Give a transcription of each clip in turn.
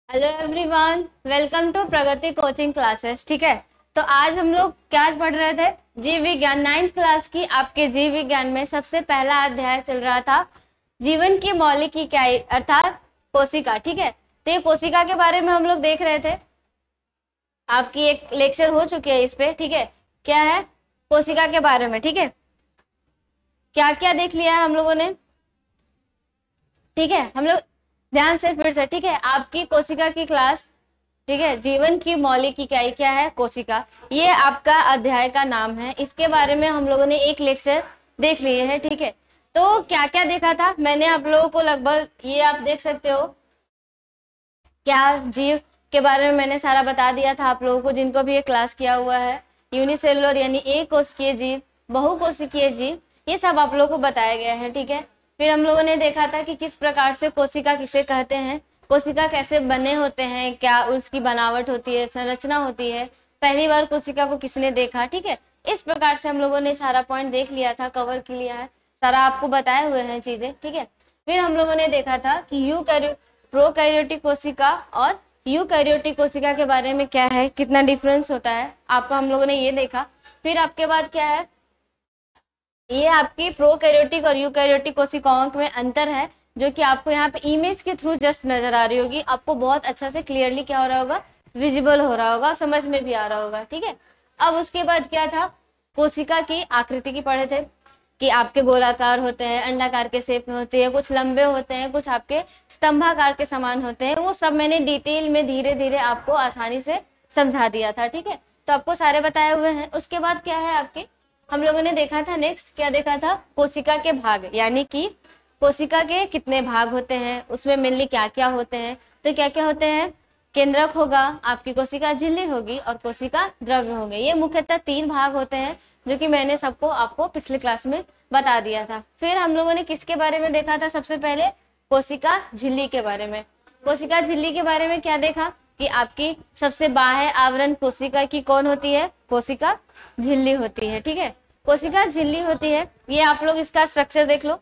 Hello everyone, welcome to Pragati coaching classes. ठीक है, तो आज हम लोग क्या पढ़ रहे थे? जीव विज्ञान 9th क्लास की। आपके जीव विज्ञान में सबसे पहला अध्याय चल रहा था जीवन की मौलिक इकाई अर्थात कोशिका। ठीक है, तो ये कोशिका के बारे में हम लोग देख रहे थे। आपकी एक लेक्चर हो चुकी है इस पे। ठीक है, क्या है कोशिका के बारे में। ठीक है, क्या क्या देख लिया है हम लोगों ने। ठीक है, हम लोग ध्यान से फिर से। ठीक है, आपकी कोशिका की क्लास। ठीक है, जीवन की मौलिक इकाई क्या है? कोशिका। ये आपका अध्याय का नाम है। इसके बारे में हम लोगों ने एक लेक्चर देख लिए है। ठीक है, तो क्या क्या देखा था मैंने आप लोगों को, लगभग ये आप देख सकते हो। क्या जीव के बारे में मैंने सारा बता दिया था आप लोगों को, जिनको भी ये क्लास किया हुआ है। यूनिसेलुलर यानी एक कोशिकीय जीव, बहुकोशिकीय जीव, ये सब आप लोगों को बताया गया है। ठीक है, फिर हम लोगों ने देखा था कि किस प्रकार से कोशिका किसे कहते हैं, कोशिका कैसे बने होते हैं, क्या उसकी बनावट होती है, संरचना होती है, पहली बार कोशिका को किसने देखा। ठीक है, इस प्रकार से हम लोगों ने सारा पॉइंट देख लिया था, कवर कर लिया है, सारा आपको बताए हुए हैं चीजें। ठीक है, फिर हम लोगों ने देखा था कि प्रोकैरियोटिक कोशिका और यूकैरियोटिक कोशिका के बारे में क्या है, कितना डिफरेंस होता है, आपको हम लोगों ने ये देखा। फिर आपके बाद क्या है, ये आपकी प्रोकैरियोटिक और यूकैरियोटिक कोशिकाओं में अंतर है, जो कि आपको यहाँ पे इमेज के थ्रू जस्ट नजर आ रही होगी। आपको बहुत अच्छा से क्लियरली क्या हो रहा होगा, विजिबल हो रहा होगा, समझ में भी आ रहा होगा। ठीक है, अब उसके बाद क्या था, कोशिका की आकृति की पढ़े थे कि आपके गोलाकार होते हैं, अंडाकार के शेप में होते हैं, कुछ लंबे होते हैं, कुछ आपके स्तंभाकार के समान होते हैं। वो सब मैंने डिटेल में धीरे धीरे आपको आसानी से समझा दिया था। ठीक है, तो आपको सारे बताए हुए हैं। उसके बाद क्या है, आपके हम लोगों ने देखा था, नेक्स्ट क्या देखा था, कोशिका के भाग, यानी कि कोशिका के कितने भाग होते हैं, उसमें मेनली क्या क्या होते हैं। तो क्या क्या होते हैं, केंद्रक होगा, आपकी कोशिका झिल्ली होगी और कोशिका द्रव्य होंगे। ये मुख्यतः 3 भाग होते हैं, जो कि मैंने सबको आपको पिछले क्लास में बता दिया था। फिर हम लोगों ने किसके बारे में देखा था, सबसे पहले कोशिका झिल्ली के बारे में। कोशिका झिल्ली के बारे में क्या देखा कि आपकी सबसे बाह्य आवरण कोशिका की कौन होती है, कोशिका झिल्ली होती है। ठीक है, कोशिका झिल्ली होती है। ये आप लोग इसका स्ट्रक्चर देख लो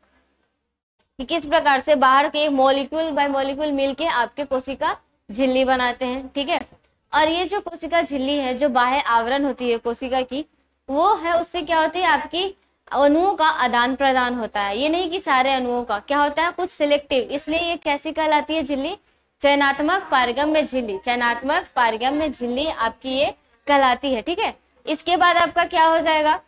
कि किस प्रकार से बाहर के मॉलिक्यूल बाय मॉलिक्यूल मिलके आपके कोशिका झिल्ली बनाते हैं। ठीक है, और ये जो कोशिका झिल्ली है, जो बाह्य आवरण होती है कोशिका की, वो है, उससे क्या होती है, आपकी अणुओं का आदान प्रदान होता है। ये नहीं कि सारे अणुओं का, क्या होता है, कुछ सिलेक्टिव। इसलिए ये कैसी कहलाती है झिल्ली, चयनात्मक पारगम्य झिल्ली। चयनात्मक पारगम्य झिल्ली आपकी ये कहलाती है। ठीक है, इसके बाद आपका क्या हो जाएगा,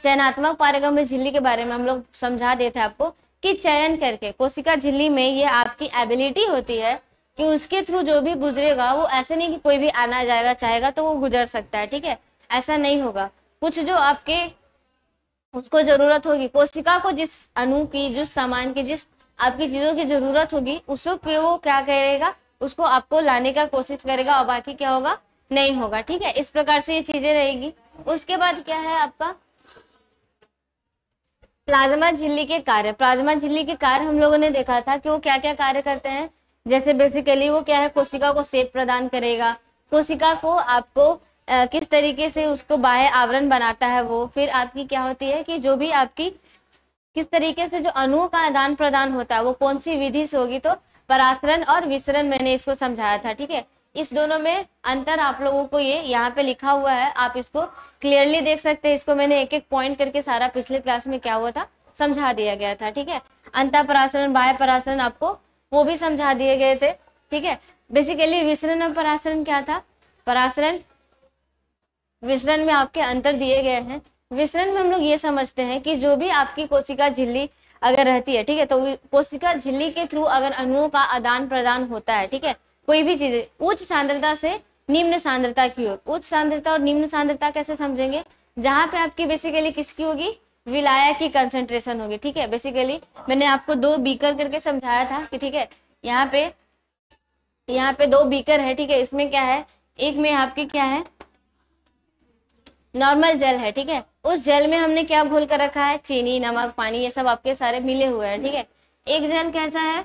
चयनात्मक पारगम्य झिल्ली के बारे में हम लोग समझा देते हैं आपको कि चयन करके कोशिका झिल्ली में ये आपकी एबिलिटी होती है कि उसके थ्रू जो भी गुजरेगा, वो ऐसे नहीं कि कोई भी आना जाएगा चाहेगा तो वो गुजर सकता है। ठीक है, ऐसा नहीं होगा। कुछ जो आपके उसको जरूरत होगी, कोशिका को जिस अणु की, जिस सामान की, जिस आपकी चीजों की जरूरत होगी, उसको वो क्या करेगा, उसको आपको लाने का कोशिश करेगा, और बाकी क्या होगा, नहीं होगा। ठीक है, इस प्रकार से ये चीजें रहेगी। उसके बाद क्या है आपका प्लाज्मा झिल्ली के कार्य। प्लाज्मा झिल्ली के कार्य हम लोगों ने देखा था कि वो क्या क्या कार्य करते हैं। जैसे बेसिकली वो क्या है, कोशिका को शेप प्रदान करेगा, कोशिका को आपको किस तरीके से उसको बाह्य आवरण बनाता है वो। फिर आपकी क्या होती है कि जो भी आपकी किस तरीके से जो अणुओं का आदान प्रदान होता है, वो कौन सी विधि से होगी, तो परासरण और विसरण मैंने इसको समझाया था। ठीक है, इस दोनों में अंतर आप लोगों को ये यहाँ पे लिखा हुआ है, आप इसको क्लियरली देख सकते हैं। इसको मैंने एक एक पॉइंट करके सारा पिछले क्लास में क्या हुआ था समझा दिया गया था। ठीक है, अंतः परासरण, बाह्य परासरण आपको वो भी समझा दिए गए थे। ठीक है, बेसिकली विसरण और परासरण क्या था, परासरण विसरण में आपके अंतर दिए गए हैं। विसरण में हम लोग ये समझते हैं कि जो भी आपकी कोशिका झिल्ली अगर रहती है, ठीक है, तो कोशिका झिल्ली के थ्रू अगर अणुओं का आदान प्रदान होता है, ठीक है, कोई भी चीज उच्च सांद्रता से निम्न सांद्रता की ओर। उच्च सांद्रता और निम्न सांद्रता कैसे समझेंगे, जहां पे आपकी बेसिकली किसकी होगी, विलायक की कंसंट्रेशन होगी। ठीक है, बेसिकली मैंने आपको 2 बीकर करके समझाया था कि ठीक है, यहाँ पे 2 बीकर है। ठीक है, इसमें क्या है, एक में आपकी क्या है, नॉर्मल जल है। ठीक है, उस जल में हमने क्या घोल कर रखा है, चीनी, नमक, पानी, ये सब आपके सारे मिले हुए हैं। ठीक है, एक जल कैसा है,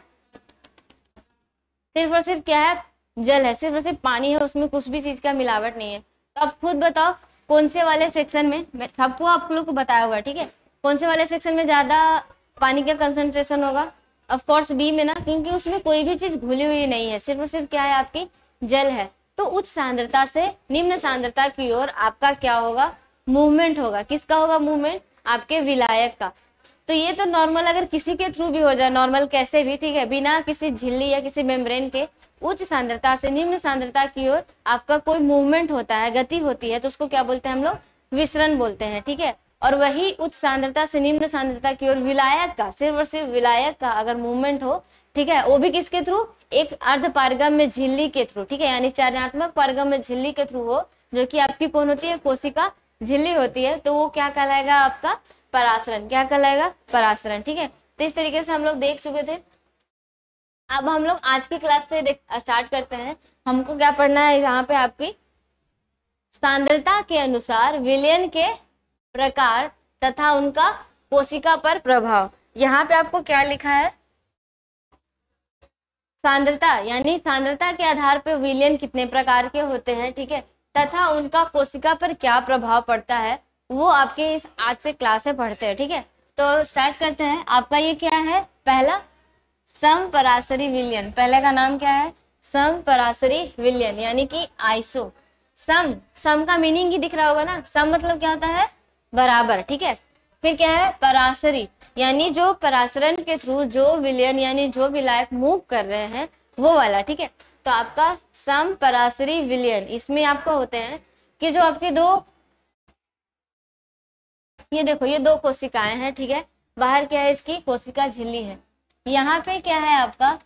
सिर्फ और सिर्फ क्या है, जल है, सिर्फ और सिर्फ पानी है, उसमें कुछ भी चीज का मिलावट नहीं है। तो आप खुद बताओ कौन से वाले सेक्शन में, मैं सबको आप लोग को बताया हुआ है। ठीक है, कौन से वाले सेक्शन में ज्यादा पानी का कंसंट्रेशन होगा, ऑफ कोर्स बी में ना, क्योंकि उसमें कोई भी चीज घुली हुई नहीं है, सिर्फ और सिर्फ क्या है, आपकी जल है। तो उच्च सांद्रता से निम्न सांद्रता की ओर आपका क्या होगा, मूवमेंट होगा। किसका होगा मूवमेंट, आपके विलायक का। तो ये तो नॉर्मल अगर किसी के थ्रू भी हो जाए, नॉर्मल कैसे भी, ठीक है, बिना किसी झिल्ली या किसी मेम्ब्रेन के उच्च सांद्रता से निम्न सांद्रता की ओर आपका कोई मूवमेंट होता है, गति होती है, तो उसको क्या बोलते हैं हम लोग, विसरण बोलते हैं, ठीक है। और वही उच्च सांद्रता से निम्न सांद्रता की ओर विलायक का, सिर्फ और सिर्फ विलायक का अगर मूवमेंट हो, ठीक है, वो भी किसके थ्रू, एक अर्ध पारगम में झिल्ली के थ्रू, ठीक है, यानी चयनात्मक पारगम में झिल्ली के थ्रू हो, जो कि आपकी कौन होती है, कोशिका झिल्ली होती है, तो वो क्या कहलाएगा, आपका परासरण। क्या कहलाएगा, परासरण, ठीक है। तो इस तरीके से हम लोग देख चुके थे। अब हम लोग आज की क्लास से स्टार्ट करते हैं। हमको क्या पढ़ना है यहाँ पे, आपकी सांद्रता के अनुसार विलयन के प्रकार तथा उनका कोशिका पर प्रभाव। यहाँ पे आपको क्या लिखा है, सांद्रता, यानी सांद्रता के आधार पर विलयन कितने प्रकार के होते हैं, ठीक है, तथा उनका कोशिका पर क्या प्रभाव पड़ता है, वो आपके इस आज से क्लास में पढ़ते हैं, ठीक है। तो स्टार्ट करते हैं। आपका ये क्या है, पहला समपरासरी विलयन। पहले का नाम क्या है, समपरासरी विलयन, यानी कि आइसो। सम का मीनिंग ही दिख रहा होगा ना, सम मतलब क्या होता है, बराबर, ठीक है। फिर क्या है, परासरी, यानी जो परासरण के थ्रू जो विलयन यानी जो विलायक मूव कर रहे हैं वो वाला, ठीक है। तो आपका समपरासरी विलयन, इसमें आपको होते हैं कि जो आपके दो, ये देखो ये दो कोशिकाएं हैं, ठीक है, बाहर क्या है, इसकी कोशिका झिल्ली है, यहाँ पे क्या है आपका,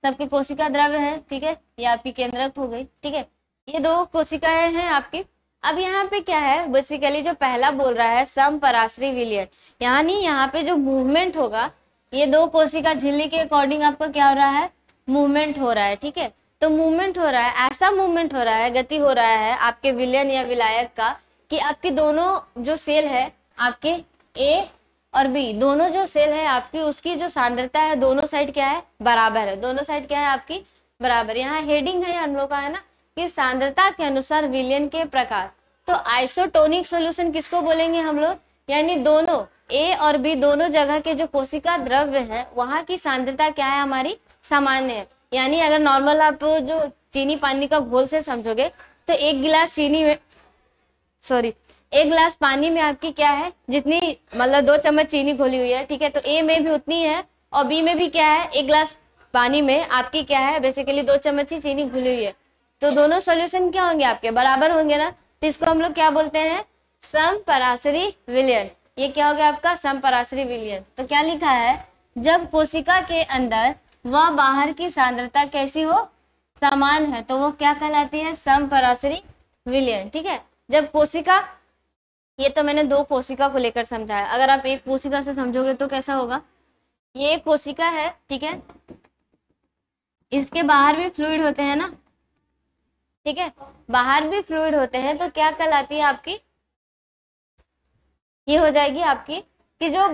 सबकी कोशिका द्रव्य है, ठीक है, ये आपकी केंद्रक हो गई, ठीक है, ये दो कोशिकाएं हैं आपकी। अब यहाँ पे क्या है, बेसिकली जो पहला बोल रहा है समपरासरी विलयन, यानी यहाँ पे जो मूवमेंट होगा, ये दो कोशिका झिल्ली के अकॉर्डिंग आपको क्या हो रहा है, मूवमेंट हो रहा है, ठीक है। तो मूवमेंट हो रहा है, ऐसा मूवमेंट हो रहा है, गति हो रहा है आपके विलयन या विलायक का, कि आपके दोनों जो सेल है, आपके ए और बी दोनों जो सेल है आपकी, उसकी जो सांद्रता है दोनों साइड क्या है, बराबर है। दोनों साइड क्या है आपकी, बराबर। यहाँ हेडिंग है हम लोग का, है ना, कि सांद्रता के अनुसार विलयन के प्रकार। तो आइसोटोनिक सॉल्यूशन किसको बोलेंगे हम लोग, यानी दोनों ए और बी दोनों जगह के जो कोशिका द्रव्य है वहां की सांद्रता क्या है, हमारी सामान्य है। यानी अगर नॉर्मल आप जो चीनी पानी का घोल से समझोगे, तो एक गिलास चीनी में, एक गिलास पानी में आपकी क्या है, जितनी मतलब 2 चम्मच चीनी घोली हुई है, ठीक है, तो ए में भी उतनी है और बी में भी क्या है, एक गिलास पानी में आपकी क्या है, बेसिकली 2 चम्मच ही चीनी घुली हुई है। तो दोनों सॉल्यूशन क्या होंगे, आपके बराबर होंगे ना। तो इसको हम लोग क्या बोलते हैं, समपरासरी विलयन। ये क्या हो गया आपका, समपरासरी विलयन। तो क्या लिखा है, जब कोशिका के अंदर व बाहर की सांद्रता कैसी हो, समान है, तो वो क्या कहलाती है, समपरासरी विलयन, ठीक है। जब कोशिका, ये तो मैंने दो कोशिका को लेकर समझाया, अगर आप एक कोशिका से समझोगे तो कैसा होगा, ये एक कोशिका है, ठीक है, इसके बाहर भी फ्लूइड होते हैं ना, ठीक है, बाहर भी फ्लूइड होते हैं, तो क्या कहलाती है आपकी, ये हो जाएगी आपकी कि जो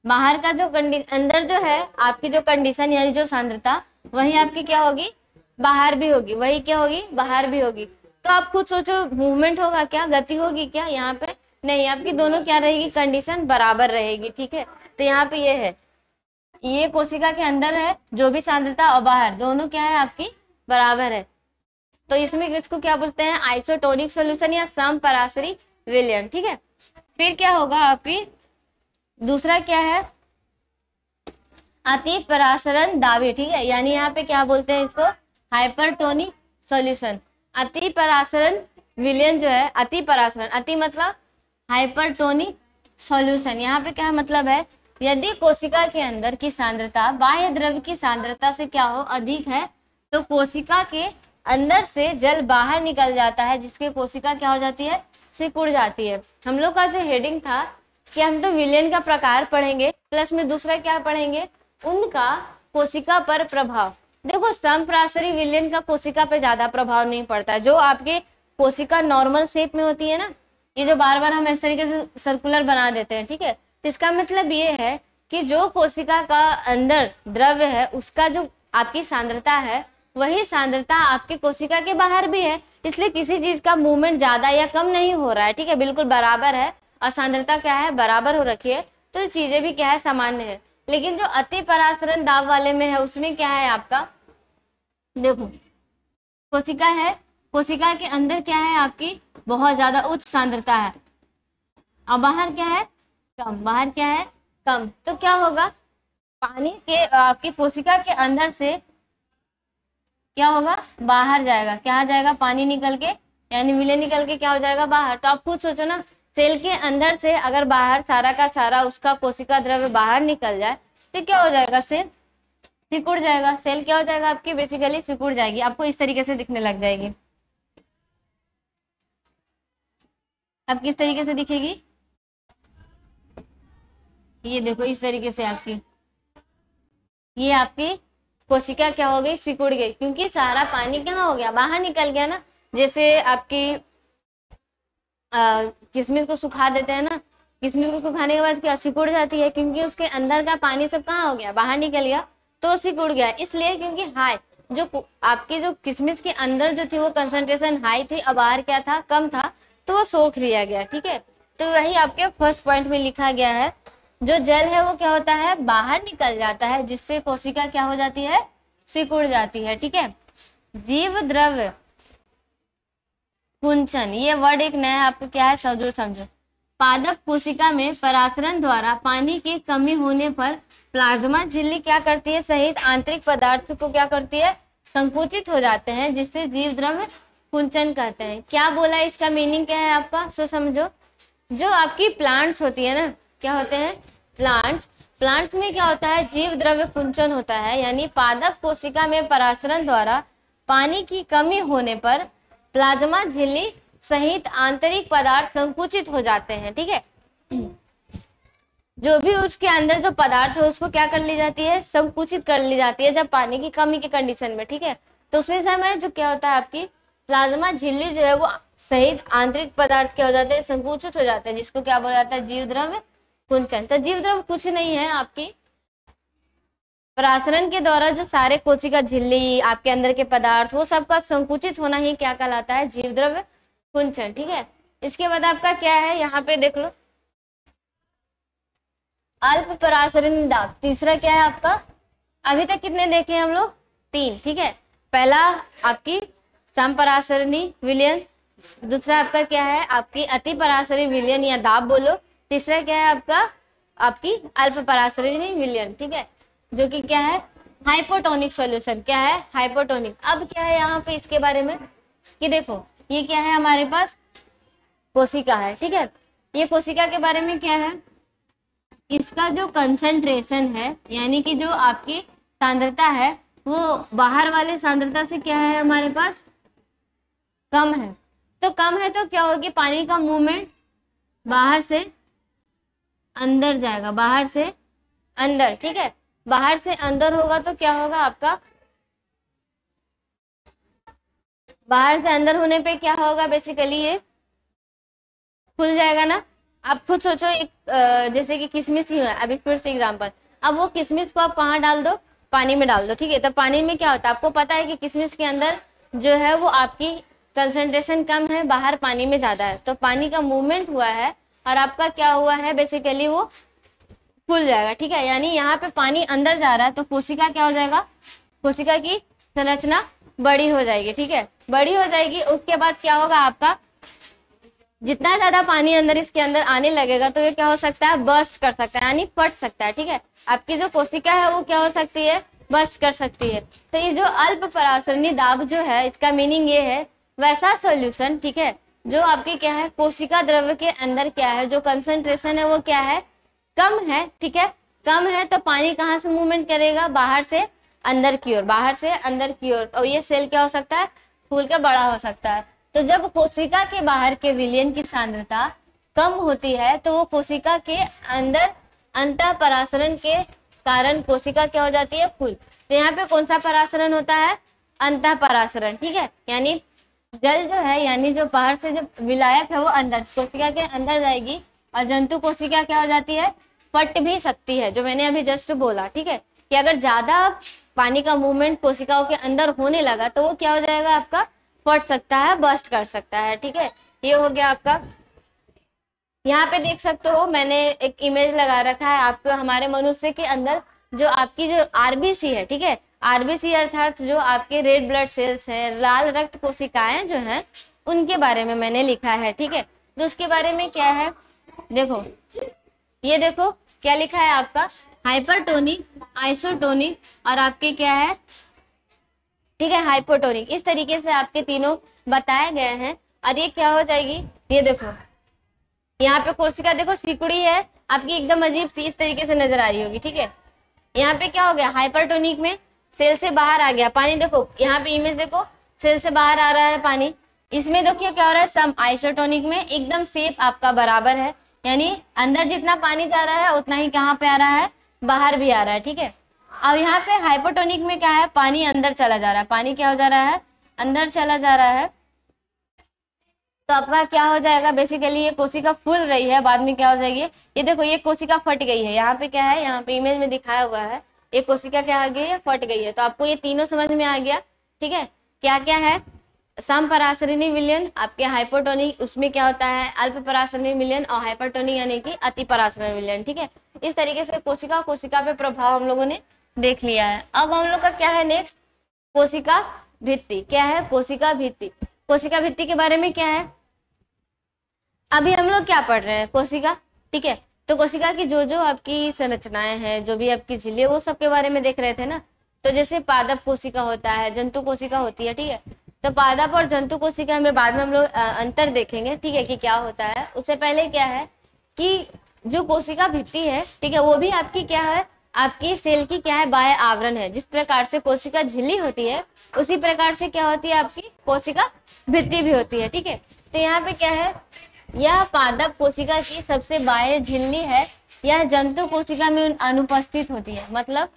बाहर का जो अंदर जो है आपकी जो कंडीशन यानी जो सांद्रता, वही आपकी क्या होगी, बाहर भी होगी, वही क्या होगी, बाहर भी होगी। तो आप खुद सोचो, मूवमेंट होगा क्या, गति होगी क्या, यहाँ पे नहीं, आपकी दोनों क्या रहेगी, कंडीशन बराबर रहेगी, ठीक है। तो यहाँ पे ये है, ये कोशिका के अंदर है जो भी सांद्रता और बाहर दोनों क्या है आपकी बराबर है। तो इसमें इसको क्या बोलते हैं, आइसोटोनिक सॉल्यूशन या समपरासरी विलयन, ठीक है। फिर क्या होगा आपकी, दूसरा क्या है, अति परासरण दावी, ठीक है, यानी यहाँ पे क्या बोलते हैं इसको, हाइपरटोनिक सॉल्यूशन। अति परासरण विलयन जो है, अति परासरण, अति मतलब हाइपरटोनिक सॉल्यूशन। यहाँ पे क्या मतलब है, यदि कोशिका के अंदर की सांद्रता बाह्य द्रव्य की सांद्रता से क्या हो, अधिक है, तो कोशिका के अंदर से जल बाहर निकल जाता है, जिसके कोशिका क्या हो जाती है, सिकुड़ जाती है। हम लोग का जो हेडिंग था कि हम तो विलयन का प्रकार पढ़ेंगे, प्लस में दूसरा क्या पढ़ेंगे, उनका कोशिका पर प्रभाव। देखो समपरासरी विलयन का कोशिका पे ज्यादा प्रभाव नहीं पड़ता, जो आपके कोशिका नॉर्मल शेप में होती है ना, ये जो बार बार हम इस तरीके से सर्कुलर बना देते हैं, ठीक है, तो इसका मतलब ये है कि जो कोशिका का अंदर द्रव्य है उसका जो आपकी सांद्रता है, वही सांद्रता आपके कोशिका के बाहर भी है, इसलिए किसी चीज का मूवमेंट ज्यादा या कम नहीं हो रहा है, ठीक है, बिल्कुल बराबर है, और सांद्रता क्या है, बराबर हो रखी है। तो चीजें भी क्या है, सामान्य है। लेकिन जो अति परासरण दाब वाले में है उसमें क्या है आपका, देखो कोशिका है, कोशिका के अंदर क्या है आपकी बहुत ज्यादा उच्च सांद्रता है और बाहर क्या है कम, बाहर क्या है कम। तो क्या होगा, पानी के आपकी कोशिका के अंदर से क्या होगा, बाहर जाएगा, क्या जाएगा, पानी निकल के यानी विलयन निकल के क्या हो जाएगा, बाहर। तो आप खुद सोचो ना, सेल के अंदर से अगर बाहर सारा का सारा उसका कोशिका द्रव्य बाहर निकल जाए तो क्या हो जाएगा, सेल सिकुड़ जाएगा। सेल क्या हो जाएगा आपकी, बेसिकली सिकुड़ जाएगी, आपको इस तरीके से दिखने लग जाएगी। अब किस तरीके से दिखेगी, ये देखो इस तरीके से आपकी, ये आपकी कोशिका क्या हो गई, सिकुड़ गई, क्योंकि सारा पानी कहाँ हो गया, बाहर निकल गया ना। जैसे आपकी किशमिश को सुखा देते हैं ना, किशमिश को सुखाने के बाद क्या सिकुड़ जाती है, क्योंकि उसके अंदर का पानी सब कहाँ हो गया, बाहर निकल गया, तो सिकुड़ गया। इसलिए क्योंकि हाई जो आपकी जो किशमिश के अंदर जो थी वो कंसंट्रेशन हाई थी और बाहर क्या था, कम था, तो वो सोख लिया गया। ठीक है, तो वही आपके फर्स्ट पॉइंट में लिखा गया है, जो जल है वो क्या होता है, बाहर निकल जाता है, जिससे कोशिका क्या हो जाती है, सिकुड़ जाती है। ठीक है, जीव द्रव्य कुंचन, ये वर्ड एक नया आपको क्या है, समझो। पादप कोशिका में परासरण द्वारा पानी की कमी होने पर प्लाज्मा झिल्ली क्या करती है, सहित आंतरिक पदार्थ को क्या करती है, संकुचित हो जाते हैं, जिससे जीव द्रव्य कुंचन कहते हैं। क्या बोला, इसका मीनिंग क्या है आपका, सो समझो। जो आपकी प्लांट्स होती है ना, क्या होते हैं प्लांट्स में क्या होता है, जीव द्रव्य कुंचन होता है, यानी पादप कोशिका में परासरण द्वारा पानी की कमी होने पर प्लाज्मा झिल्ली सहित आंतरिक पदार्थ संकुचित हो जाते हैं। ठीक है, जो भी उसके अंदर जो पदार्थ है उसको क्या कर ली जाती है, संकुचित कर ली जाती है जब पानी की कमी की कंडीशन में। ठीक है, तो उसमें समय जो क्या होता है आपकी प्लाज्मा झिल्ली जो है वो सहित आंतरिक पदार्थ क्या हो जाते हैं, संकुचित हो जाते हैं, जिसको क्या बोला जाता है, जीव द्रव्य कुंचन। तो जीव द्रव्य कुछ नहीं है, आपकी परासरण के द्वारा जो सारे कोशिका झिल्ली आपके अंदर के पदार्थ वो सबका संकुचित होना ही क्या कहलाता है, जीव द्रव्य कुंचन। ठीक है, इसके बाद आपका क्या है, यहाँ पे देख लो अल्प परासरण दाब। तीसरा क्या है आपका, अभी तक कितने देखे हम लोग, 3। ठीक है, पहला आपकी समपरासरणी विलयन, दूसरा आपका क्या है, आपकी अति परासरणी विलयन या दाब बोलो, तीसरा क्या है आपका, आपकी अल्प परासरणी विलयन। ठीक है, जो कि क्या है, हाइपोटोनिक सॉल्यूशन। क्या है, हाइपोटोनिक। अब क्या है यहाँ पे इसके बारे में कि देखो ये क्या है, हमारे पास कोशिका है। ठीक है, ये कोशिका के बारे में क्या है, इसका जो कंसंट्रेशन है यानी कि जो आपकी सांद्रता है वो बाहर वाले सांद्रता से क्या है, हमारे पास कम है। तो कम है तो क्या होगी, पानी का मूवमेंट बाहर से अंदर जाएगा, बाहर से अंदर। ठीक है, बाहर से अंदर होगा तो क्या होगा आपका, बाहर से अंदर होने पे क्या होगा, बेसिकली ये खुल जाएगा ना। आप खुद सोचो, एक जैसे कि किशमिश ही है, अभी फिर से एग्जांपल, अब वो किशमिश को आप कहाँ डाल दो, पानी में डाल दो। ठीक है, तो पानी में क्या होता है, आपको पता है कि किशमिश के अंदर जो है वो आपकी कंसंट्रेशन कम है, बाहर पानी में ज्यादा है, तो पानी का मूवमेंट हुआ है और आपका क्या हुआ है, बेसिकली वो फूल जाएगा। ठीक है, यानी यहाँ पे पानी अंदर जा रहा है तो कोशिका क्या हो जाएगा, कोशिका की संरचना बड़ी हो जाएगी। ठीक है, बड़ी हो जाएगी, उसके बाद क्या होगा आपका, जितना ज्यादा पानी अंदर इसके अंदर आने लगेगा तो ये क्या हो सकता है, बर्स्ट कर सकता है, यानी फट सकता है। ठीक है, आपकी जो कोशिका है वो क्या हो सकती है, बर्स्ट कर सकती है। तो ये जो अल्प परासरणी दाब जो है, इसका मीनिंग ये है वैसा सॉल्यूशन, ठीक है, जो आपके क्या है, कोशिका द्रव्य के अंदर क्या है, जो कंसंट्रेशन है वो क्या है, कम है। ठीक है, कम है तो पानी कहाँ से मूवमेंट करेगा, बाहर से अंदर की ओर, बाहर से अंदर की ओर, और ये सेल क्या हो सकता है, फूल कर बड़ा हो सकता है। तो जब कोशिका के बाहर के विलयन की सांद्रता कम होती है तो वो कोशिका के अंदर अंतः परासरण के कारण कोशिका क्या हो जाती है, फूल। तो यहाँ पे कौन सा परासरण होता है, अंतः परासरण। ठीक है, यानी जल जो है, यानी जो बाहर से जो विलायक है वो अंदर कोशिका के अंदर जाएगी और जंतु कोशिका क्या हो जाती है, फट भी सकती है, जो मैंने अभी जस्ट बोला। ठीक है, कि अगर ज्यादा पानी का मूवमेंट कोशिकाओं के अंदर होने लगा तो वो क्या हो जाएगा, आपका फट सकता है, बर्स्ट कर सकता है। ठीक है, ये हो गया आपका यहाँ पे देख सकते हो मैंने एक इमेज लगा रखा है आपको। हमारे मनुष्य के अंदर जो आपकी जो आरबीसी है, ठीक है, आरबीसी अर्थात जो आपके रेड ब्लड सेल्स है, लाल रक्त कोशिकाएं जो है, उनके बारे में मैंने लिखा है, ठीक है। तो उसके बारे में क्या है, देखो ये देखो क्या लिखा है आपका, हाइपरटोनिक, आइसोटोनिक और आपके क्या है, ठीक है, हाइपोटोनिक। इस तरीके से आपके तीनों बताए गए हैं। और ये क्या हो जाएगी, ये देखो यहाँ पे कोशिका देखो सिकुड़ी है आपकी, एकदम अजीब सी इस तरीके से नजर आ रही होगी, ठीक है। यहाँ पे क्या हो गया, हाइपरटोनिक में सेल से बाहर आ गया पानी, देखो यहाँ पे इमेज देखो, सेल से बाहर आ रहा है पानी। इसमें देखिए क्या हो रहा है, सम आइसोटोनिक में एकदम सेप आपका बराबर है, यानी अंदर जितना पानी जा रहा है उतना ही कहाँ पे आ रहा है, बाहर भी आ रहा है, ठीक है। अब यहाँ पे हाइपोटोनिक में क्या है, पानी अंदर चला जा रहा है, पानी क्या हो जा रहा है, अंदर चला जा रहा है। तो आपका क्या हो जाएगा, बेसिकली ये कोशिका फूल रही है, बाद में क्या हो जाएगी, ये देखो ये कोशिका फट गई है, यहाँ पे क्या है, यहाँ पे इमेज में दिखाया हुआ है, ये कोशिका क्या आ गई है, फट गई है। तो आपको ये तीनों समझ में आ गया, ठीक है। क्या क्या है, सम परासरणी विलयन आपके हाइपोटोनिक, उसमें क्या होता है अल्प परासरणी विलयन, और हाइपरटोनिक यानी कि अति परासरणी विलयन, ठीक है। इस तरीके से कोशिका कोशिका पे प्रभाव हम लोगों ने देख लिया है। अब हम लोग का क्या है नेक्स्ट, कोशिका भित्ति। क्या है, कोशिका भित्ति। कोशिका भित्ति के बारे में क्या है, अभी हम लोग क्या पढ़ रहे हैं, कोशिका, ठीक है। तो कोशिका की जो जो आपकी संरचनाएं हैं, जो भी आपकी झिल्ली, वो सब के बारे में देख रहे थे ना। तो जैसे पादप कोशिका होता है, जंतु कोशिका होती है, ठीक है। तो पादप और जंतु कोशिका में बाद में हम लोग अंतर देखेंगे, ठीक है, कि क्या होता है। उससे पहले क्या है कि जो कोशिका भित्ति है, ठीक है, वो भी आपकी क्या है, आपकी सेल की क्या है, बाह्य आवरण है। जिस प्रकार से कोशिका झिल्ली होती है, उसी प्रकार से क्या होती है, आपकी कोशिका भित्ति भी होती है, ठीक है। तो यहाँ पे क्या है, यह पादप कोशिका की सबसे बाह्य झिल्ली है, यह जंतु कोशिका में अनुपस्थित होती है। मतलब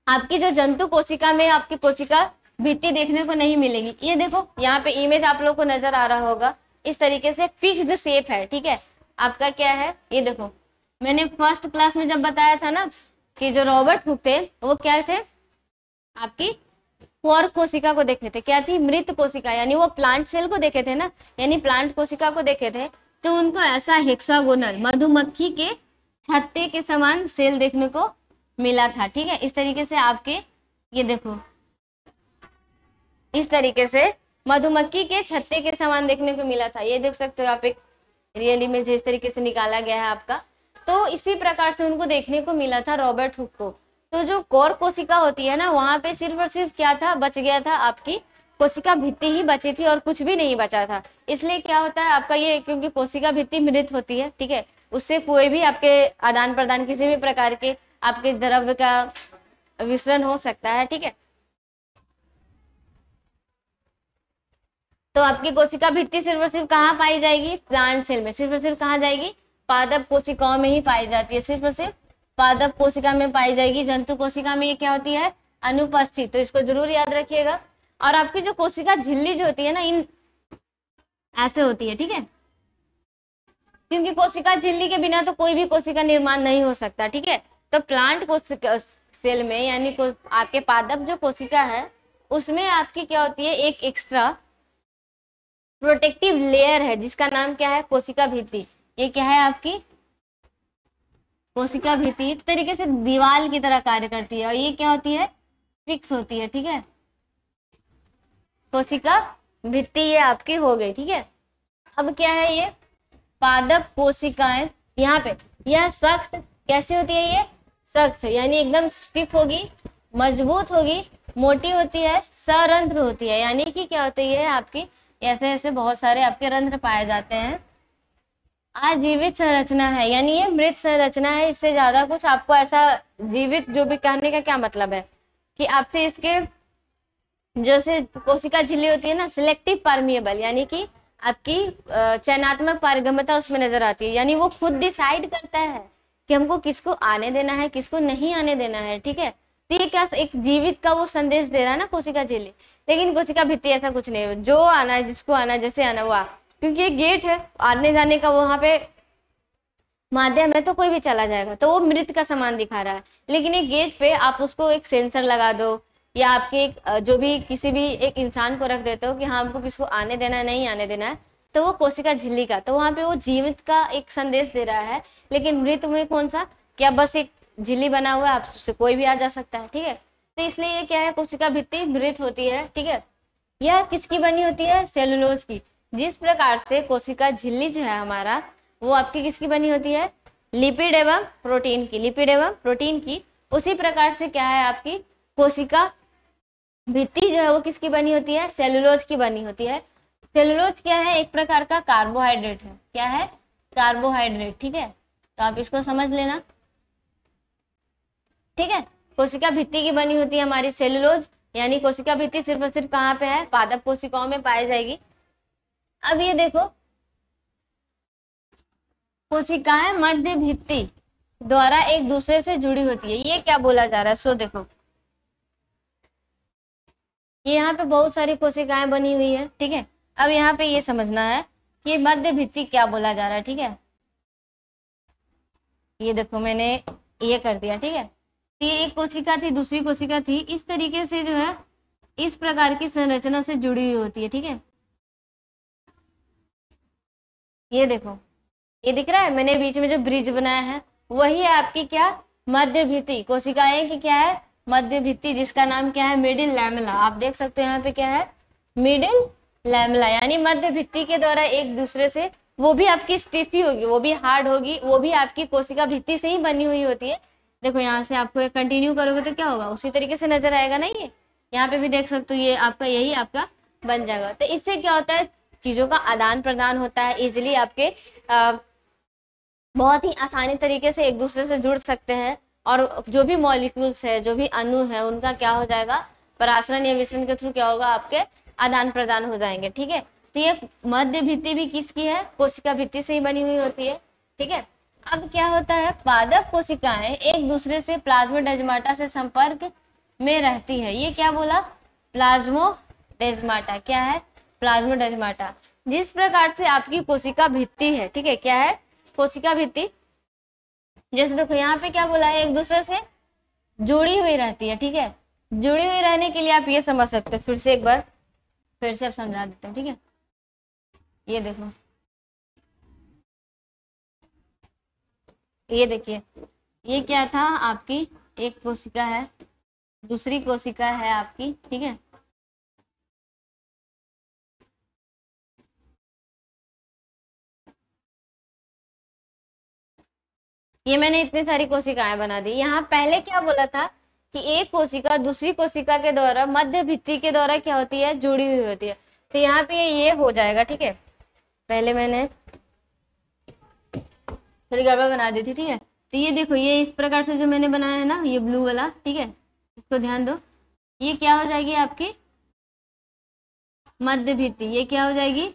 आपकी जो जंतु कोशिका में आपकी कोशिका भित्ति देखने को नहीं मिलेगी। ये देखो यहाँ पे इमेज आप लोग को नजर आ रहा होगा, इस तरीके से फिक्स्ड शेप है, ठीक है। आपका क्या है, ये देखो मैंने फर्स्ट क्लास में जब बताया था ना कि जो रॉबर्ट हुक थे वो क्या थे, आपकी कोर कोशिका को देखे थे, क्या थी, मृत कोशिका, यानी वो प्लांट सेल को देखे थे ना, यानी प्लांट कोशिका को देखे थे। तो उनको ऐसा हेक्सागोनल मधुमक्खी के छत्ते के समान सेल देखने को मिला था, ठीक है। इस तरीके से आपके ये देखो, इस तरीके से मधुमक्खी के छत्ते के समान देखने को मिला था। ये देख सकते हो आप, एक रियल इमेज इस तरीके से निकाला गया है आपका। तो इसी प्रकार से उनको देखने को मिला था रॉबर्ट हुक को। तो जो कोर कोशिका होती है ना, वहां पे सिर्फ और सिर्फ क्या था, बच गया था, आपकी कोशिका भित्ति ही बची थी और कुछ भी नहीं बचा था। इसलिए क्या होता है आपका ये, क्योंकि कोशिका भित्ति मृत होती है, ठीक है, उससे कोई भी आपके आदान प्रदान, किसी भी प्रकार के आपके द्रव्य का विसरण हो सकता है, ठीक है। तो आपकी कोशिका भित्ति सिर्फ और सिर्फ कहाँ पाई जाएगी, प्लांट सेल में। सिर्फ और सिर्फ कहाँ जाएगी, पादप कोशिकाओं में ही पाई जाती है, सिर्फ और सिर्फ पादप कोशिका में पाई जाएगी। जंतु कोशिका में ये क्या होती है, अनुपस्थित। तो इसको जरूर याद रखिएगा। और आपकी जो कोशिका झिल्ली जो होती है ना, इन ऐसे होती है, ठीक है, क्योंकि कोशिका झिल्ली के बिना तो कोई भी कोशिका निर्माण नहीं हो सकता, ठीक है। तो प्लांट कोशिका सेल में, यानी आपके पादप जो कोशिका है, उसमें आपकी क्या होती है, एक एक्स्ट्रा प्रोटेक्टिव लेयर है, जिसका नाम क्या है, कोशिका भित्ति। ये क्या है, आपकी कोशिका भित्ति एक तरीके से दीवार की तरह कार्य करती है, और ये क्या होती है, फिक्स होती है, ठीक है। कोशिका भित्ति ये आपकी हो गई, ठीक है। अब क्या है, ये पादप कोशिकाएं, यहाँ पे यह सख्त कैसे होती है, ये सख्त यानी एकदम स्टिफ होगी, मजबूत होगी, मोटी होती है, सरंध्र होती है, यानी कि क्या होती है आपकी, ऐसे ऐसे बहुत सारे आपके रंध्र पाए जाते हैं। आजीवित संरचना है, यानी ये मृत संरचना है। इससे ज्यादा कुछ आपको ऐसा जीवित जो भी कहने का क्या मतलब है कि आपसे इसके जैसे कोशिका झिल्ली होती है ना, सिलेक्टिव परमिएबल, यानी कि आपकी चयनात्मक पारगम्यता उसमें नजर आती है, यानी वो खुद डिसाइड करता है कि हमको किसको आने देना है, किसको नहीं आने देना है, ठीक है। तो ये क्या एक जीवित का वो संदेश दे रहा है ना कोशिका झिल्ली। लेकिन कोशिका भित्ति ऐसा कुछ नहीं है, जो आना है, जिसको आना है, जैसे आना हुआ, क्योंकि ये गेट है आने जाने का, वहां पे माध्यम है, तो कोई भी चला जाएगा। तो वो मृत का सामान दिखा रहा है। लेकिन एक गेट पे आप उसको एक सेंसर लगा दो, या आपके जो भी किसी भी एक इंसान को रख देते हो कि हाँ हमको किसको आने देना है, नहीं आने देना है, तो वो कोशिका झिल्ली का, तो वहां पे वो जीवित का एक संदेश दे रहा है। लेकिन मृत में कौन सा, क्या बस एक झिल्ली बना हुआ है, आप उससे कोई भी आ जा सकता है, ठीक है। तो इसलिए ये क्या है, कोशिका भित्ति मृत होती है, ठीक है। यह किसकी बनी होती है, सेलुलोज की। जिस प्रकार से कोशिका झिल्ली जो है हमारा, वो आपकी किसकी बनी होती है, लिपिड एवं प्रोटीन की, लिपिड एवं प्रोटीन की। उसी प्रकार से क्या है, आपकी कोशिका भित्ति जो है वो किसकी बनी होती है, सेलुलोज की बनी होती है। सेलुलोज क्या है, एक प्रकार का कार्बोहाइड्रेट है। क्या है, कार्बोहाइड्रेट, ठीक है। तो आप इसको समझ लेना, ठीक है। कोशिका भित्ति की बनी होती है हमारी सेलुलोज, यानी कोशिका भित्ति सिर्फ और सिर्फ कहाँ पे है, पादप कोशिकाओं में पाई जाएगी। अब ये देखो, कोशिकाएं मध्य भित्ति द्वारा एक दूसरे से जुड़ी होती है, ये क्या बोला जा रहा है। सो देखो, ये यहाँ पे बहुत सारी कोशिकाएं बनी हुई है, ठीक है। अब यहाँ पे ये समझना है कि मध्य भित्ति क्या बोला जा रहा है, ठीक है। ये देखो मैंने ये कर दिया, ठीक है। तो ये एक कोशिका थी, दूसरी कोशिका थी, इस तरीके से जो है इस प्रकार की संरचना से जुड़ी हुई होती है, ठीक है। ये देखो, ये दिख रहा है, मैंने बीच में जो ब्रिज बनाया है वही है आपकी क्या, मध्य भित्ति। कोशिकाएं की क्या है, मध्य भित्ति, जिसका नाम क्या है, मिडिल लैमेला। आप देख सकते हो यहाँ पे क्या है, मिडिल लैमेला, यानी मध्य भित्ति के द्वारा एक दूसरे से, वो भी आपकी स्टिफी होगी, वो भी हार्ड होगी, वो भी आपकी कोशिका भित्ति से ही बनी हुई होती है। देखो यहाँ से आपको कंटिन्यू करोगे तो क्या होगा, उसी तरीके से नजर आएगा ना। ये यहाँ पे भी देख सकते हो, ये आपका यही आपका बन जाएगा। तो इससे क्या होता है, चीजों का आदान प्रदान होता है, इजिली आपके बहुत ही आसानी तरीके से एक दूसरे से जुड़ सकते हैं। और जो भी मॉलिक्यूल्स है, जो भी अणु है, उनका क्या हो जाएगा, परासरण या विसरण के थ्रू क्या होगा, आपके आदान प्रदान हो जाएंगे, ठीक है। तो ये मध्य भित्ति भी किसकी है, कोशिका भित्ति से ही बनी हुई होती है, ठीक है। अब क्या होता है, पादप कोशिकाएं एक दूसरे से प्लाज्मोडेस्माटा से संपर्क में रहती है। ये क्या बोला, प्लाज्मोडेस्माटा, क्या है, प्लाज्मोडेस्माटा। जिस प्रकार से आपकी कोशिका भित्ति है, ठीक है, क्या है, कोशिका भित्ति, जैसे देखो यहाँ पे क्या बोला है, एक दूसरे से जुड़ी हुई रहती है, ठीक है। जुड़ी हुई रहने के लिए आप ये समझ सकते हो, फिर से एक बार फिर से आप समझा देते हैं, ठीक है। ये देखो, ये देखिए, ये क्या था, आपकी एक कोशिका है, दूसरी कोशिका है आपकी, ठीक है। ये मैंने इतनी सारी कोशिकाएं बना दी। यहाँ पहले क्या बोला था कि एक कोशिका दूसरी कोशिका के द्वारा मध्य भित्ति के द्वारा क्या होती है, जुड़ी हुई होती है। तो यहाँ पे ये हो जाएगा, ठीक है। पहले मैंने थोड़ी गड़बड़ बना दी थी, ठीक है। तो ये देखो, ये इस प्रकार से जो मैंने बनाया है ना, ये ब्लू वाला, ठीक है, इसको ध्यान दो। ये क्या हो जाएगी आपकी मध्य भित्ति, ये क्या हो जाएगी,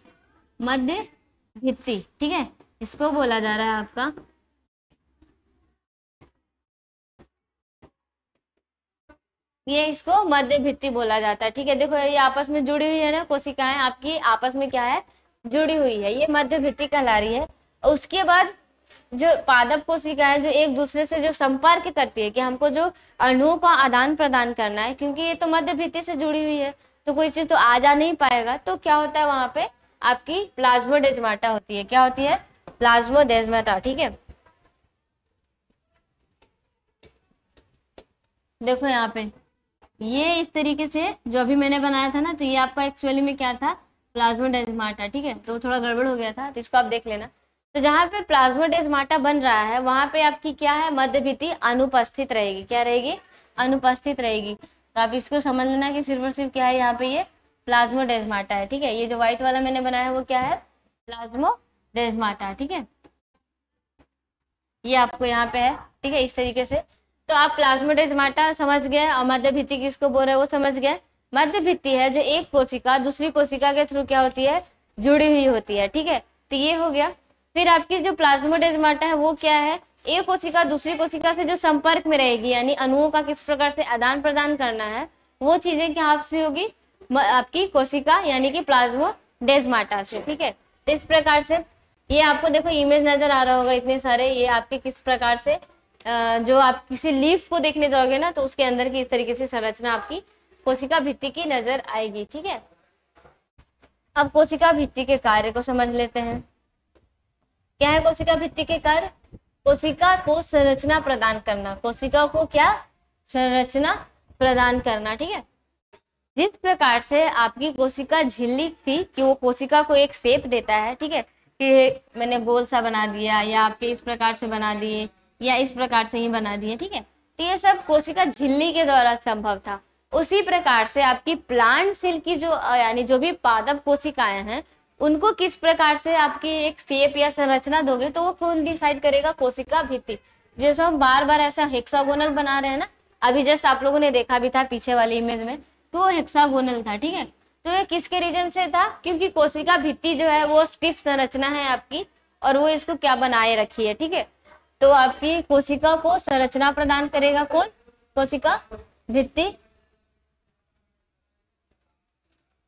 मध्य भित्ति, ठीक है। इसको बोला जा रहा है आपका, ये इसको मध्य भित्ति बोला जाता है, ठीक है। देखो ये आपस में जुड़ी हुई है ना, कोशिकाएं आपकी आपस में क्या है, जुड़ी हुई है, ये मध्य भित्ति कहला रही है। उसके बाद जो पादप कोशिकाएं जो एक दूसरे से जो संपर्क करती है, कि हमको जो अणुओं का आदान प्रदान करना है, क्योंकि ये तो मध्य भित्ति से जुड़ी हुई है, तो कोई चीज तो आ जा नहीं पाएगा। तो क्या होता है, वहां पे आपकी प्लाज्मोडेस्माटा होती है। क्या होती है, प्लाज्मोडेस्माटा, ठीक है। देखो यहाँ पे ये इस तरीके से जो अभी मैंने बनाया था ना, तो ये आपका एक्चुअली में क्या था, प्लाज्मोडेस्माटा, ठीक है। तो थोड़ा गड़बड़ हो गया था, तो इसको आप देख लेना। तो जहाँ पे प्लाज्मोडेस्माटा बन रहा है, वहां पे आपकी क्या है, मध्य भित्ति अनुपस्थित रहेगी। क्या रहेगी, अनुपस्थित रहेगी। तो आप इसको समझ लेना कि सिर्फ और सिर्फ क्या है, यहाँ पे ये प्लाज्मोडेस्माटा है, ठीक है। ये जो व्हाइट वाला मैंने बनाया है वो क्या है, प्लाज्मोडेस्माटा, ठीक है। ये आपको यहाँ पे है, ठीक है, इस तरीके से। तो आप प्लाज्मोडेस्माटा समझ गए, और मध्य भित्ति किसको बोल रहे हैं वो समझ गए। मध्य भित्ति है जो एक कोशिका दूसरी कोशिका के थ्रू क्या होती है, जुड़ी हुई होती है, ठीक है। तो ये हो गया। फिर आपकी जो प्लाज्मोडेस्माटा है वो क्या है, एक कोशिका दूसरी कोशिका से जो संपर्क में रहेगी, यानी अणुओं का किस प्रकार से आदान प्रदान करना है, वो चीजें क्या आपसे होगी, आपकी कोशिका यानी कि प्लाज्मोडेस्माटा से, ठीक है। तो इस प्रकार से ये आपको देखो इमेज नजर आ रहा होगा इतने सारे, ये आपके किस प्रकार से जो आप किसी लीफ को देखने जाओगे ना, तो उसके अंदर की इस तरीके से संरचना आपकी कोशिका भित्ति की नजर आएगी, ठीक है। अब कोशिका भित्ति के कार्य को समझ लेते हैं। क्या है कोशिका भित्ति के कार्य? कोशिका को संरचना प्रदान करना। कोशिका को क्या? संरचना प्रदान करना। ठीक है, जिस प्रकार से आपकी कोशिका झिल्ली थी कि वो कोशिका को एक शेप देता है, ठीक है, कि मैंने गोल सा बना दिया या आपके इस प्रकार से बना दिए या इस प्रकार से ही बना दिए, ठीक है, तो ये सब कोशिका झिल्ली के द्वारा संभव था। उसी प्रकार से आपकी प्लांट सेल की जो यानी जो भी पादप कोशिकाएं हैं उनको किस प्रकार से आपकी एक शेप या संरचना दोगे तो वो कौन डिसाइड करेगा? कोशिका भित्ति। जैसे हम बार बार ऐसा हेक्सागोनल बना रहे हैं ना, अभी जस्ट आप लोगों ने देखा भी था पीछे वाली इमेज में, तो वो हेक्सागोनल था। ठीक है, तो ये किसके रीजन से था? क्योंकि कोशिका भित्ति जो है वो स्टिफ संरचना है आपकी और वो इसको क्या बनाए रखी है। ठीक है, तो आपकी कोशिका को संरचना प्रदान करेगा कौन? कोशिका भित्ति।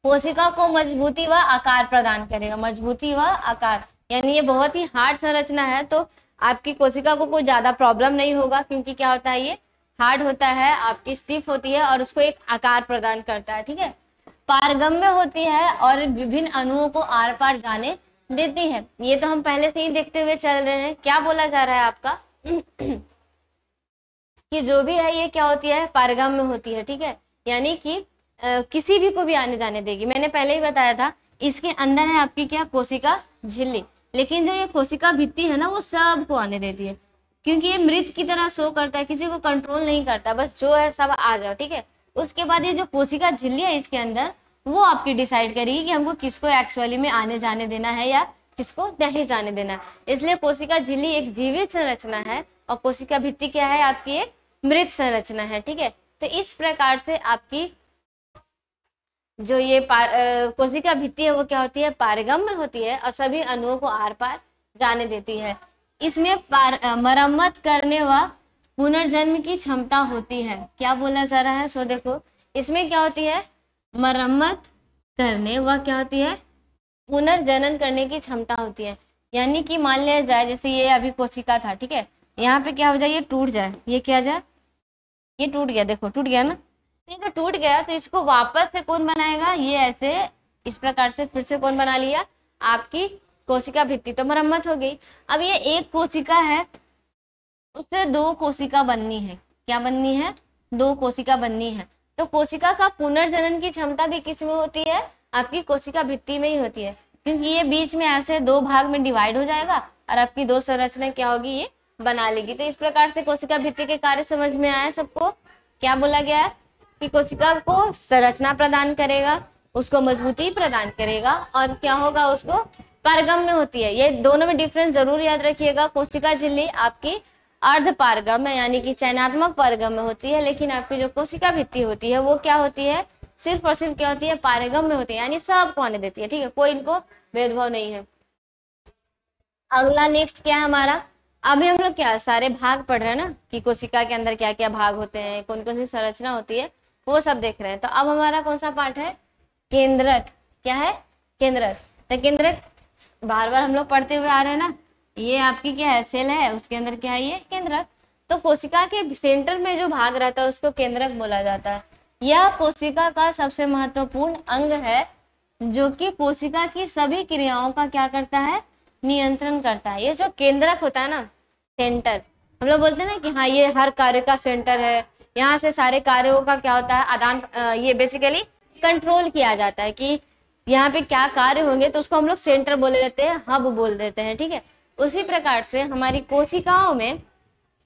कोशिका को मजबूती व आकार प्रदान करेगा। मजबूती व आकार यानी ये बहुत ही हार्ड संरचना है, तो आपकी कोशिका को कोई ज्यादा प्रॉब्लम नहीं होगा, क्योंकि क्या होता है, ये हार्ड होता है, आपकी स्टिफ होती है और उसको एक आकार प्रदान करता है। ठीक है, पारगम्य होती है और विभिन्न अणुओं को आर पार जाने देती है। ये तो हम पहले से ही देखते हुए चल रहे हैं। क्या बोला जा रहा है आपका कि जो भी है ये क्या होती है? पारगम्य होती है। ठीक है, यानी कि किसी भी को भी आने जाने देगी। मैंने पहले ही बताया था इसके अंदर है आपकी क्या? कोशिका झिल्ली, लेकिन जो ये कोशिका भित्ति है ना वो सबको आने देती है, क्योंकि ये मृत की तरह शो करता है, किसी को कंट्रोल नहीं करता, बस जो है सब आ जाओ। ठीक है, उसके बाद ये जो कोशिका झिल्ली है इसके अंदर वो आपकी डिसाइड करेगी कि हमको किसको एक्चुअली में आने जाने देना है या किसको नहीं जाने देना है। इसलिए कोशिका झिल्ली एक जीवित संरचना है और कोशिका भित्ति क्या है? आपकी एक मृत संरचना है। ठीक है, तो इस प्रकार से आपकी जो ये कोशिका भित्ति है वो क्या होती है? पारगम्य होती है और सभी अणुओं को आर पार जाने देती है। इसमें मरम्मत करने व पुनर्जन्म की क्षमता होती है। क्या बोला जा रहा है? सो देखो, इसमें क्या होती है? मरम्मत करने व क्या होती है? पुनर्जनन करने की क्षमता होती है। यानी कि मान लिया जाए जैसे ये अभी कोशिका था, ठीक है, यहाँ पे क्या हो जाए? ये टूट जाए, ये क्या जाए? ये टूट गया, देखो टूट गया ना। ये जो टूट गया तो इसको वापस से कौन बनाएगा? ये ऐसे इस प्रकार से फिर से कौन बना लिया? आपकी कोशिका भित्ति। तो मरम्मत हो गई। अब ये एक कोशिका है, उससे दो कोशिका बननी है। क्या बननी है? दो कोशिका बननी है। तो कोशिका का पुनर्जनन की क्षमता भी किस में होती है? आपकी कोशिका भित्ति में ही होती है, क्योंकि ये बीच में ऐसे दो भाग में डिवाइड हो जाएगा और आपकी दो संरचना क्या होगी? ये बना लेगी। तो इस प्रकार से कोशिका भित्ति के कार्य समझ में आया सबको? क्या बोला गया है कि कोशिका को संरचना प्रदान करेगा, उसको मजबूती प्रदान करेगा और क्या होगा? उसको पारगम्य होती है। ये दोनों में डिफरेंस जरूर याद रखिएगा। कोशिका झिल्ली आपकी अर्ध पारगम्य यानी कि चयनात्मक पारगम्य होती है, लेकिन आपकी जो कोशिका भित्ति होती है वो क्या होती है? सिर्फ और सिर्फ क्या होती है? पारगम्य होती है, यानी सबको आने देती है। ठीक है, कोई इनको भेदभाव नहीं है। अगला नेक्स्ट क्या है हमारा? अभी हम लोग क्या सारे भाग पढ़ रहे हैं ना कि कोशिका के अंदर क्या क्या भाग होते हैं, कौन कौन सी संरचना होती है, वो सब देख रहे हैं। तो अब हमारा कौन सा पार्ट है? केंद्रक। क्या है? केंद्रक। तो केंद्रक बार बार हम लोग पढ़ते हुए आ रहे हैं ना, ये आपकी क्या है? सेल है, उसके अंदर क्या है? ये केंद्रक। तो कोशिका के सेंटर में जो भाग रहता है उसको केंद्रक बोला जाता है। यह कोशिका का सबसे महत्वपूर्ण अंग है जो कि कोशिका की सभी क्रियाओं का क्या करता है? नियंत्रण करता है। ये जो केंद्रक होता है ना, सेंटर, हम लोग बोलते हैं ना कि हाँ ये हर कार्य का सेंटर है, यहाँ से सारे कार्यों का क्या होता है? आदान, ये बेसिकली कंट्रोल किया जाता है कि यहाँ पे क्या कार्य होंगे, तो उसको हम लोग सेंटर बोले देते हैं, हब बोल देते हैं। ठीक है, उसी प्रकार से हमारी कोशिकाओं में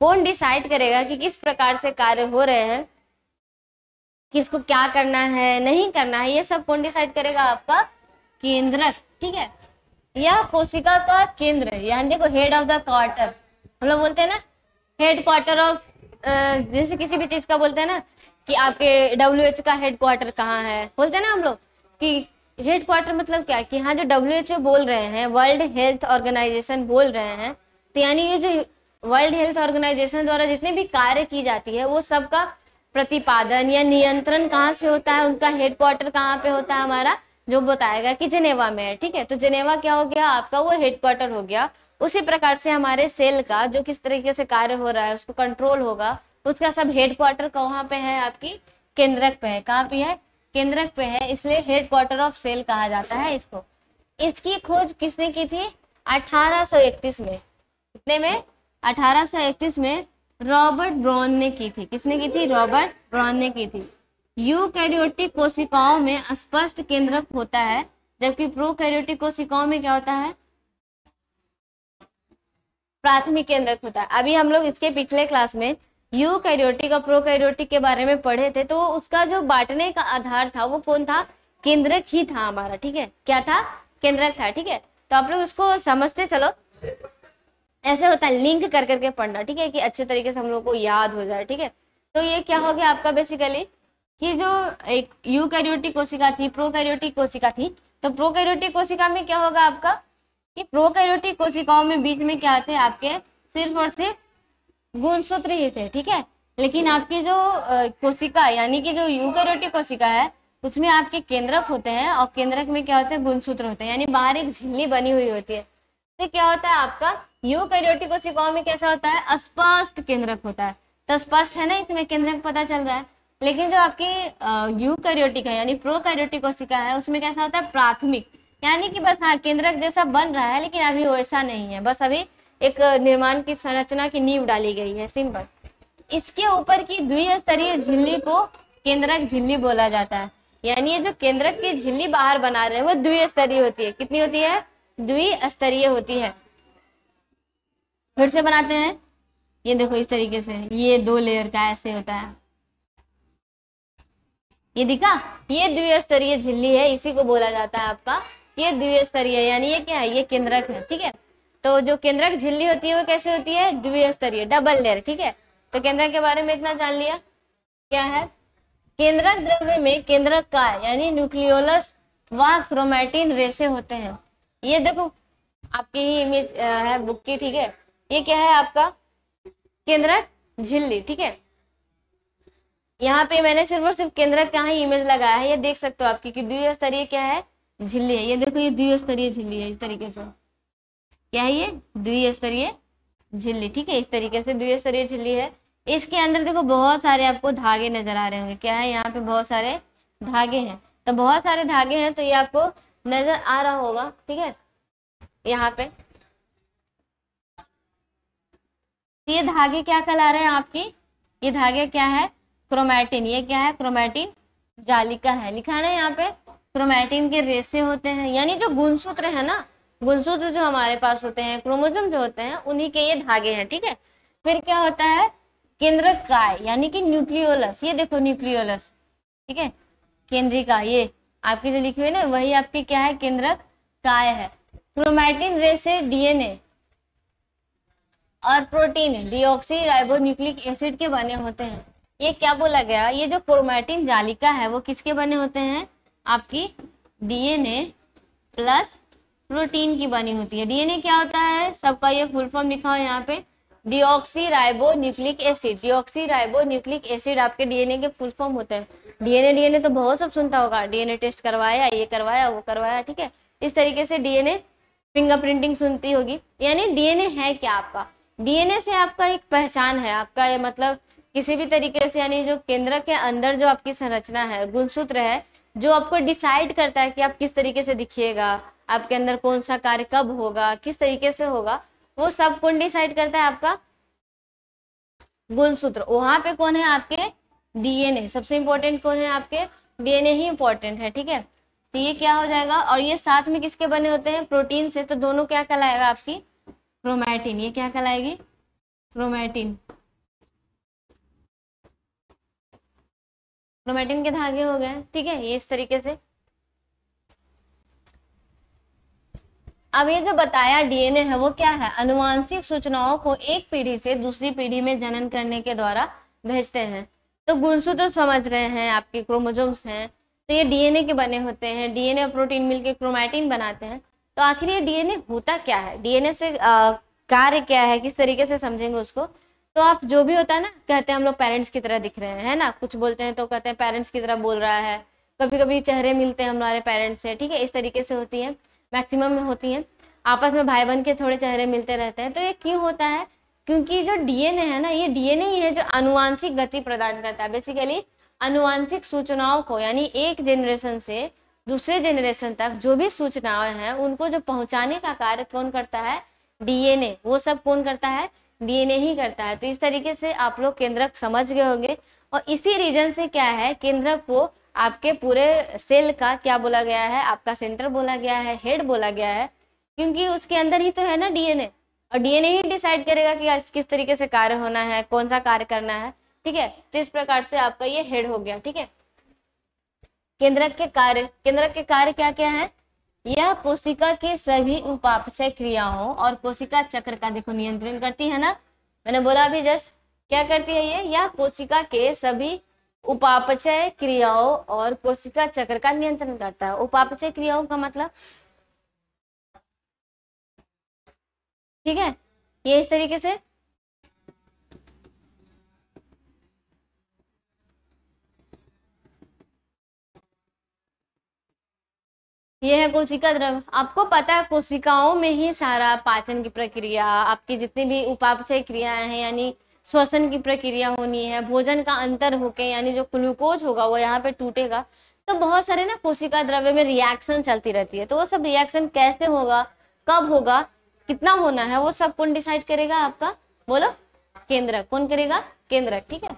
कौन डिसाइड करेगा कि किस प्रकार से कार्य हो रहे हैं, किसको क्या करना है नहीं करना है, ये सब कौन डिसाइड करेगा? आपका केंद्रक। ठीक है, यह कोशिका का केंद्र है, यानी देखो हेड ऑफ द क्वार्टर हम लोग बोलते हैं ना, हेड क्वार्टर ऑफ, जैसे किसी भी चीज का बोलते हैं ना कि आपके WHO का हेड क्वार्टर कहाँ है, बोलते हैं ना हम लोग कि हेड क्वार्टर मतलब क्या कि हाँ जो WHO बोल रहे हैं, वर्ल्ड हेल्थ ऑर्गेनाइजेशन बोल रहे हैं, तो यानी ये जो वर्ल्ड हेल्थ ऑर्गेनाइजेशन द्वारा जितने भी कार्य की जाती है वो सबका प्रतिपादन या नियंत्रण कहाँ से होता है? उनका हेड क्वार्टर कहाँ पे होता है हमारा? जो बताएगा कि जेनेवा में है। ठीक है, तो जेनेवा क्या हो गया? आपका वो हेड क्वार्टर हो गया। उसी प्रकार से हमारे सेल का जो किस तरीके से कार्य हो रहा है उसको कंट्रोल होगा, उसका सब हेड क्वार्टर कहाँ पे है? आपकी केंद्रक पे है। कहाँ पे है? केंद्रक पे है, इसलिए हेडक्वार्टर ऑफ सेल कहा जाता है इसको। इसकी खोज किसने की थी? 1831 में। कितने में? 1831 में रॉबर्ट ब्राउन ने की थी। किसने की थी? रॉबर्ट ब्राउन ने की थी। यूकैरियोटिक कोशिकाओं में स्पष्ट केंद्रक होता है, जबकि प्रोकैरियोटिक कोशिकाओं में क्या होता है? प्राथमिक केंद्रक होता है। अभी हम लोग इसके पिछले क्लास में यूकैरियोटिक और प्रोकैरियोटिक के बारे में पढ़े थे, तो उसका जो बांटने का आधार था वो कौन था? केंद्रक ही था हमारा, ठीक है। क्या था? केंद्रक था, ठीक है। तो आप लोग उसको समझते चलो, ऐसे होता है लिंक कर करके पढ़ना, ठीक है, कि अच्छे तरीके से हम लोग को याद हो जाए, ठीक है। तो ये क्या हो गया आपका बेसिकली कि जो एक यूकैरियोटिक कोशिका थी, प्रोकैरियोटिक कोशिका थी, तो प्रोकैरियोटिक कोशिका में क्या होगा आपका कि प्रोकैरियोटिक कोशिकाओं में बीच में क्या थे आपके? सिर्फ और सिर्फ गुणसूत्र ही थे, ठीक है। लेकिन आपकी जो कोशिका यानी कि जो यूकैरियोटिक कोशिका है उसमें आपके केंद्रक होते हैं, और केंद्रक में क्या होते हैं? गुणसूत्र होते हैं, यानी बाहर एक झिल्ली बनी हुई होती है। तो क्या होता है आपका यूकैरियोटिक कोशिकाओं में कैसा होता है? अस्पष्ट केंद्रक होता है। तो स्पष्ट है ना, इसमें केंद्रक पता चल रहा है। लेकिन जो आपकी यूकैरियोटिक है यानी प्रोकैरियोटिक कोशिका है उसमें कैसा होता है? प्राथमिक, यानी कि बस हाँ केंद्रक जैसा बन रहा है, लेकिन अभी वैसा नहीं है, बस अभी एक निर्माण की संरचना की नींव डाली गई है, सिंपल। इसके ऊपर की द्विस्तरीय झिल्ली को केंद्रक झिल्ली बोला जाता है। यानी ये जो केंद्रक की झिल्ली बाहर बना रहे हैं वो द्विस्तरीय होती है। कितनी होती है? द्विस्तरीय होती है। फिर से बनाते हैं, ये देखो इस तरीके से, ये 2 लेयर का ऐसे होता है, ये दिखा? ये द्विस्तरीय झिल्ली है, इसी को बोला जाता है आपका ये द्विस्तरीय, यानी ये क्या है? ये केंद्रक है, ठीक है। तो जो केंद्रक झिल्ली होती है वो कैसे होती है? द्विस्तरीय, डबल लेयर, ठीक है। तो केंद्रक के बारे में इतना जान लिया। क्या है? केंद्रक द्रव्य में केंद्रक काय यानी न्यूक्लियोलस व क्रोमैटिन रेसे होते हैं। ये देखो आपकी ही इमेज है बुक की, ठीक है। ये क्या है आपका? केंद्रक झिल्ली, ठीक है। यहाँ पे मैंने सिर्फ और सिर्फ केंद्रक का ही इमेज लगाया है, ये देख सकते हो आपकी कि द्विस्तरीय क्या है? झिल्ली है। ये देखो ये द्विस्तरीय झिल्ली है, इस तरीके से। क्या है ये? द्विस्तरीय झिल्ली, ठीक है। इस तरीके से द्विस्तरीय झिल्ली है। इसके अंदर देखो बहुत सारे आपको धागे नजर आ रहे होंगे। क्या है? यहाँ पे बहुत सारे धागे हैं। तो बहुत सारे धागे हैं, तो ये आपको नजर आ रहा होगा, ठीक है। यहाँ पे ये धागे क्या कहला रहे हैं आपकी? ये धागे क्या है? क्रोमैटिन। ये क्या है? क्रोमैटिन जालिका है, लिखा है ना यहाँ पे। क्रोमैटिन के रेसे होते हैं, यानी जो गुणसूत्र है ना, गुणसूत्र जो हमारे पास होते हैं, क्रोमोसोम जो होते हैं, उन्हीं के ये धागे हैं, ठीक है। फिर क्या होता है? केंद्रक काय यानी कि न्यूक्लियोलस। ये देखो न्यूक्लियोलस, ठीक है, केंद्रिका, ये आपकी जो लिखी हुई है ना वही आपकी क्या है? केंद्रक काय है। क्रोमैटिन रेसे डीएनए और प्रोटीन डीऑक्सी राइबोन्यूक्लिक एसिड के बने होते हैं। ये क्या बोला गया? ये जो क्रोमैटिन जालिका है वो किसके बने होते हैं? आपकी डीएनए प्लस प्रोटीन की बनी होती है। डीएनए क्या होता है? सबका ये फुल फॉर्म लिखा हो यहाँ पे, deoxy ribonucleic acid. Deoxy ribonucleic acid आपके डीएनए के फुल फॉर्म होते हैं। डीएनए तो बहुत सब सुनता होगा, डीएनए टेस्ट करवाया, ये करवाया, वो करवाया, ठीक है। इस तरीके से डीएनए फिंगरप्रिंटिंग सुनती होगी। यानी डीएनए है क्या आपका? डीएनए से आपका एक पहचान है, आपका ये मतलब किसी भी तरीके से, यानी जो केंद्रक के अंदर जो आपकी संरचना है, गुणसूत्र है, जो आपको डिसाइड करता है कि आप किस तरीके से दिखिएगा, आपके अंदर कौन सा कार्य कब होगा, किस तरीके से होगा, वो सब कौन डिसाइड करता है? आपका गुणसूत्र। वहां पे कौन है? आपके डीएनए। सबसे इंपॉर्टेंट कौन है? आपके डीएनए ही इंपॉर्टेंट है, ठीक है। तो ये क्या हो जाएगा? और ये साथ में किसके बने होते हैं? प्रोटीन से। तो दोनों क्या कहलाएगा? आपकी क्रोमैटिन। ये क्या कहलाएगी? क्रोमैटिन। क्रोमैटिन के धागे हो गए, ठीक है, ये इस तरीके से। अब ये जो बताया डीएनए है वो क्या है? अनुवांशिक सूचनाओं को एक पीढ़ी से दूसरी पीढ़ी में जनन करने के द्वारा भेजते हैं। तो गुणसूत्र समझ रहे हैं, आपके क्रोमोसोम्स हैं, तो ये डीएनए के बने होते हैं। डीएनए और प्रोटीन मिलकर क्रोमैटिन बनाते हैं। तो आखिर ये डीएनए होता क्या है? डीएनए से कार्य क्या है, किस तरीके से समझेंगे उसको। तो आप जो भी होता है ना, कहते हैं हम लोग पेरेंट्स की तरह दिख रहे हैं, है ना, कुछ बोलते हैं तो कहते हैं पेरेंट्स की तरह बोल रहा है। कभी कभी चेहरे मिलते हैं हमारे पेरेंट्स से, ठीक है, इस तरीके से होती है, मैक्सिमम में होती हैं। आपस में भाई बहन के थोड़े चेहरे मिलते रहते हैं। तो ये क्यों होता है? क्योंकि जो डीएनए है ना, ये डीएनए ही है जो आनुवांशिक गति प्रदान करता है। बेसिकली आनुवांशिक सूचनाओं को, यानी एक जनरेशन से दूसरे जनरेशन तक जो भी सूचनाएं हैं उनको जो पहुंचाने का कार्य कौन करता है, डीएनए। वो सब कौन करता है, डीएनए ही करता है। तो इस तरीके से आप लोग केंद्रक समझ गए होंगे। और इसी रीजन से क्या है, केंद्रक को आपके पूरे सेल का क्या बोला गया है, आपका सेंटर बोला गया है, हेड बोला गया है, क्योंकि उसके अंदर ही तो है ना डीएनए। और डीएनए ही डिसाइड करेगा कि किस तरीके से कार्य होना है, कौन सा कार्य करना है। ठीक है, तो इस प्रकार से आपका ये हेड हो गया। ठीक है, केंद्रक के कार्य क्या क्या है, यह कोशिका के सभी उपापचय क्रियाओं और कोशिका चक्र का देखो नियंत्रण करती है ना। मैंने बोला अभी जस्ट, क्या करती है ये, यह कोशिका के सभी उपापचय क्रियाओं और कोशिका चक्र का नियंत्रण करता है। उपापचय क्रियाओं का मतलब, ठीक है, ये इस तरीके से ये है कोशिका द्रव्य। आपको पता है कोशिकाओं में ही सारा पाचन की प्रक्रिया, आपकी जितनी भी उपापचय क्रियाएं हैं, यानी श्वसन की प्रक्रिया होनी है, भोजन का अंतर होके यानी जो ग्लूकोज होगा वो यहाँ पे टूटेगा। तो बहुत सारे ना कोशिका द्रव्य में रिएक्शन चलती रहती है। तो वो सब रिएक्शन कैसे होगा, कब होगा, कितना होना है, वो सब कौन डिसाइड करेगा, आपका बोलो केंद्रक। कौन करेगा, केंद्रक। ठीक है,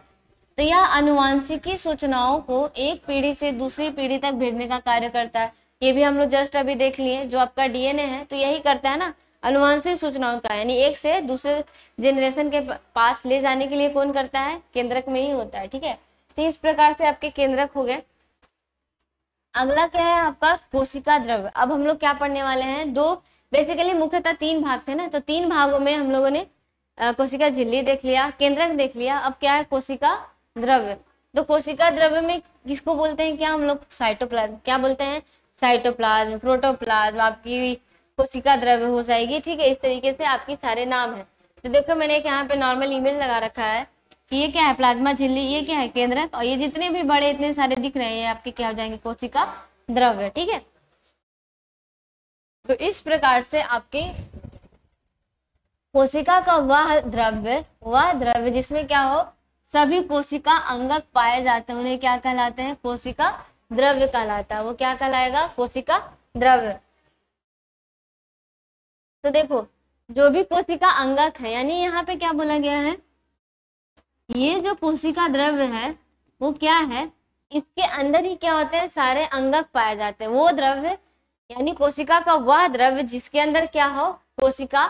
तो यह आनुवांशिकी सूचनाओं को एक पीढ़ी से दूसरी पीढ़ी तक भेजने का कार्य करता है। ये भी हम लोग जस्ट अभी देख लिए, जो आपका डीएनए है तो यही करता है ना, आनुवांशिक सूचनाओं का, यानी एक से दूसरे जनरेशन के पास ले जाने के लिए कौन करता है, केंद्रक में ही होता है। ठीक है, तो इस प्रकार से आपके केंद्रक हो गए। अगला क्या है आपका कोशिका द्रव्य। अब हम लोग क्या पढ़ने वाले हैं, दो बेसिकली मुख्यतः तीन भाग थे ना, तो तीन भागों में हम लोगों ने कोशिका झिल्ली देख लिया, केंद्रक देख लिया, अब क्या है कोशिका द्रव्य। तो कोशिका द्रव्य में किसको बोलते हैं, क्या हम लोग, साइटोप्लाज्म। क्या बोलते हैं, साइटोप्लाज्म, प्रोटोप्लाज्म, आपकी कोशिका द्रव्य हो जाएगी। ठीक है, इस तरीके से आपकी सारे नाम है। तो देखो मैंने एक यहाँ पे नॉर्मल इमेज लगा रखा है कि ये क्या है, प्लाज्मा झिल्ली, ये क्या है, केंद्रक, और ये जितने भी बड़े इतने सारे दिख रहे हैं आपके क्या हो जाएंगे, कोशिका द्रव्य। ठीक है, तो इस प्रकार से आपके कोशिका का वह द्रव्य जिसमें क्या हो, सभी कोशिका अंगक पाए जाते हैं, उन्हें क्या कहलाते हैं, कोशिका द्रव्य कहलाता है। वो क्या कहलाएगा, कोशिका द्रव्य। तो देखो जो भी कोशिका अंगक है, यानी यहाँ पे क्या बोला गया है, ये जो कोशिका द्रव्य है वो क्या है, इसके अंदर ही क्या होते हैं, सारे अंगक पाए जाते हैं। वो द्रव्य यानी कोशिका का वह द्रव्य जिसके अंदर क्या हो, कोशिका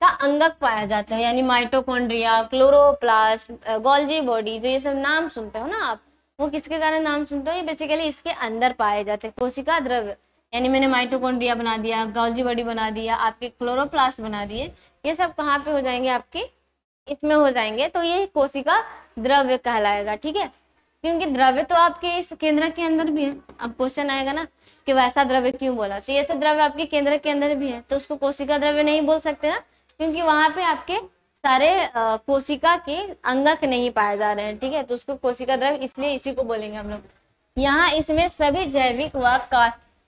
का अंगक पाया जाता है, यानी माइटोकॉन्ड्रिया, क्लोरोप्लास्ट, गोल्जी बॉडी, जो ये सब नाम सुनते हो ना आप, वो किसके कारण नाम सुनते हो, ये बेसिकली इसके अंदर पाए जाते हैं कोशिका द्रव्य। यानी मैंने माइटोकॉन्ड्रिया बना दिया, गोल्जी बॉडी बना दिया, आपके क्लोरोप्लास्ट बना दिए, ये सब कहाँ पे हो जाएंगे, आपके इसमें हो जाएंगे। तो ये कोशिका द्रव्य कहलाएगा। ठीक है, क्योंकि द्रव्य तो आपके इस केंद्र के अंदर भी है। अब क्वेश्चन आएगा ना कि वैसा द्रव्य क्यों बोला, तो ये तो द्रव्य आपके केंद्र के अंदर भी है, तो उसको कोशिका द्रव्य नहीं बोल सकते ना, क्योंकि वहां पे आपके सारे कोशिका के अंगक नहीं पाए जा रहे हैं। ठीक है, तो उसको कोशिका द्रव्य इसलिए इसी को बोलेंगे हम लोग। यहाँ इसमें सभी जैविक व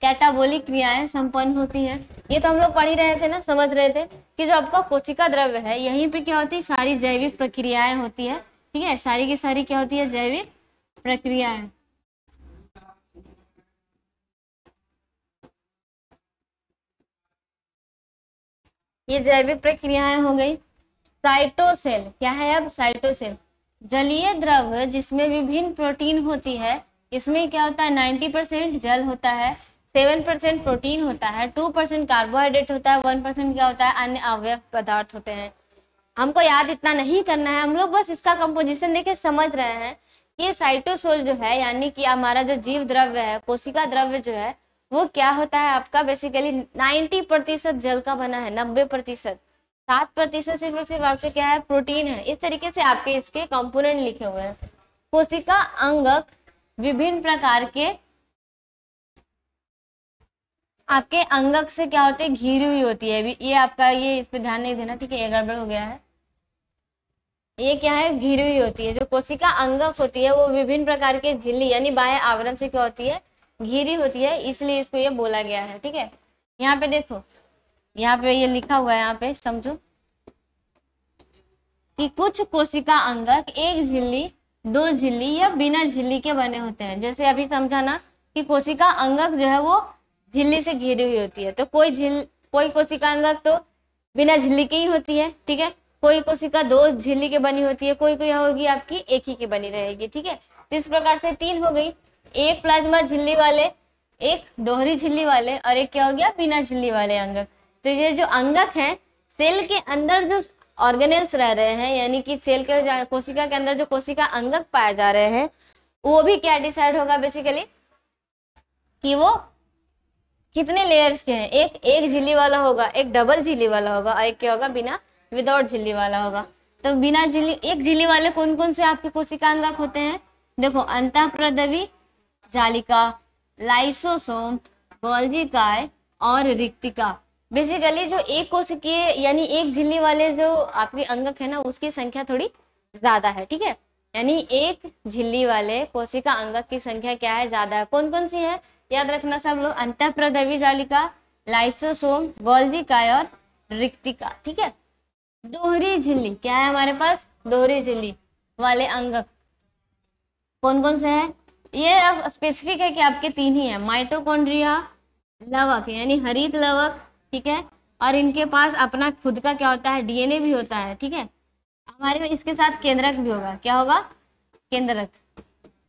कैटाबोलिक क्रियाएं संपन्न होती हैं। ये तो हम लोग पढ़ ही रहे थे ना, समझ रहे थे कि जो आपका कोशिका द्रव्य है यहीं पे क्या होती है, सारी जैविक प्रक्रियाएं होती है। ठीक है, सारी की सारी क्या होती है, जैविक प्रक्रियाएं। ये जैविक प्रक्रियाएं हो गई। साइटोसेल क्या है, अब साइटोसेल जलीय द्रव्य जिसमें विभिन्न प्रोटीन होती है। इसमें क्या होता है, 90% जल होता है, 7% प्रोटीन होता है, 2% कार्बोहाइड्रेट होता है, 1% क्या होता है, अन्य अवयव पदार्थ होते हैं। हमको याद इतना नहीं करना है, हम लोग बस इसका कंपोजिशन देके समझ रहे हैं कि ये साइटोसोल जो है, यानी कि हमारा जो जीव द्रव्य है, कोशिका द्रव्य जो है, वो क्या होता है आपका, बेसिकली 90% जल का बना है, 90%, 7% सिर्फ और सिर्फ आपके क्या है, प्रोटीन है। इस तरीके से आपके इसके कंपोनेंट लिखे हुए हैं। कोशिका अंगक विभिन्न प्रकार के आपके अंगक से क्या होते हैं, घिरी हुई होती है। ये आपका, ये इस पे ध्यान नहीं देना, ठीक है, ये गड़बड़ हो गया है। ये क्या है, घिरी हुई होती है। जो कोशिका अंगक होती है वो विभिन्न प्रकार के झिल्ली यानी बाह्य आवरण से क्या होती है, घिरी होती है, इसलिए इसको ये बोला गया है। ठीक है, यहाँ पे देखो, यहाँ पे ये लिखा हुआ है, यहाँ पे समझो कि कुछ कोशिका अंगक एक झिल्ली दो झिल्ली या बिना झिल्ली के बने होते हैं। जैसे अभी समझा ना कि कोशिका अंगक जो है वो झिल्ली से घिरी हुई होती है, तो कोई कोशिका अंगक तो बिना झिल्ली की ही होती है, ठीक है। कोई कोशिका दो झिल्ली के बनी होती है, कोई होगी आपकी एक ही की बनी रहेगी, ठीक है। तो इस प्रकार से तीन हो गई, एक प्लाज्मा झिल्ली वाले, एक दोहरी झिल्ली वाले और एक क्या हो गया बिना झिल्ली वाले अंगक। तो ये जो अंगक है सेल के अंदर जो ऑर्गेनेल्स रह रहे हैं, यानी कि सेल के कोशिका के अंदर जो कोशिका अंगक पाए जा रहे हैं, वो भी क्या डिसाइड होगा बेसिकली कि वो कितने लेयर्स के हैं। एक झिल्ली वाला होगा, एक डबल झिल्ली वाला होगा और एक क्या होगा बिना विदाउट झिल्ली वाला होगा। तो बिना झिल्ली, एक झिल्ली वाले कौन कौन से आपके कोशिका अंगक होते हैं? देखो, अंतःप्रद्रवी जालिका, लाइसोसोम, गोल्गी काय और रिक्तिका। बेसिकली जो एक कोशिकीय यानी एक झिल्ली वाले जो आपके अंगक है ना, उसकी संख्या थोड़ी ज्यादा है, ठीक है। यानी एक झिल्ली वाले कोशिका अंगक की संख्या क्या है? ज्यादा है। कौन कौन सी है याद रखना सब लोग, अंतःप्रद्रवी जालिका, लाइसोसोम, गोल्गी काय और रिक्तिका, ठीक है। दोहरी झिल्ली क्या है हमारे पास? दोहरी झिल्ली वाले अंगक कौन कौन से हैं? ये अब स्पेसिफिक है कि आपके तीन ही है, माइटोकॉन्ड्रिया, लवक यानी हरित लवक, ठीक है। और इनके पास अपना खुद का क्या होता है? डीएनए भी होता है, ठीक है। हमारे में इसके साथ केंद्रक भी होगा। क्या होगा? केंद्रक।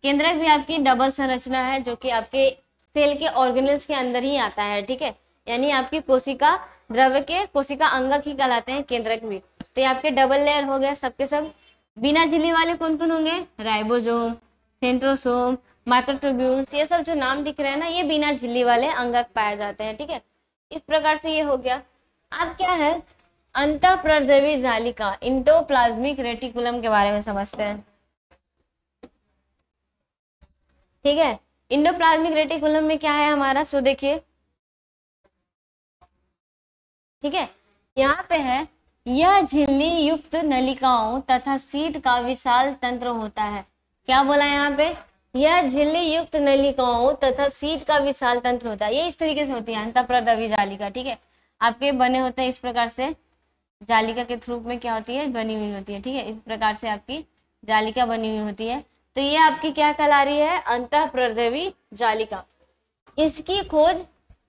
केंद्रक भी आपकी डबल संरचना है जो कि आपके सेल के ऑर्गेनल्स के अंदर ही आता है, ठीक है। यानी आपकी कोशिका द्रव्य के कोशिका अंगक ही कहलाते हैं केंद्रक भी। तो ये आपके डबल लेयर हो गए सबके सब। बिना झिल्ली वाले कौन कौन होंगे? राइबोसोम, सेंट्रोसोम, माइक्रोट्यूब्यूल्स, ये सब जो नाम दिख रहे हैं ना, ये बिना झिल्ली वाले अंगक पाए जाते हैं, ठीक है। इस प्रकार से ये हो गया। अब क्या है? अंतःप्रद्रवी जालिका, इंडोप्लाज्मिक रेटिकुलम के बारे में समझते हैं, ठीक है। इंडोप्लाज्मिक रेटिकुलम में क्या है हमारा? सो देखिए, ठीक है, यहाँ पे है, यह झिल्ली युक्त नलिकाओं तथा सीट का विशाल तंत्र होता है। क्या बोला यहाँ पे? यह झिल्ली युक्त नलिकाओं तथा सीट का विशाल तंत्र होता है। ये इस तरीके से होती है अंतःप्रद्रवी जालिका, ठीक है। आपके बने होते हैं इस प्रकार से, जालिका के थ्रू में क्या होती है? बनी हुई होती है, ठीक है। इस प्रकार से आपकी जालिका बनी हुई होती है। तो ये आपकी क्या कहला रही है? अंतःप्रद्रवी जालिका। इसकी खोज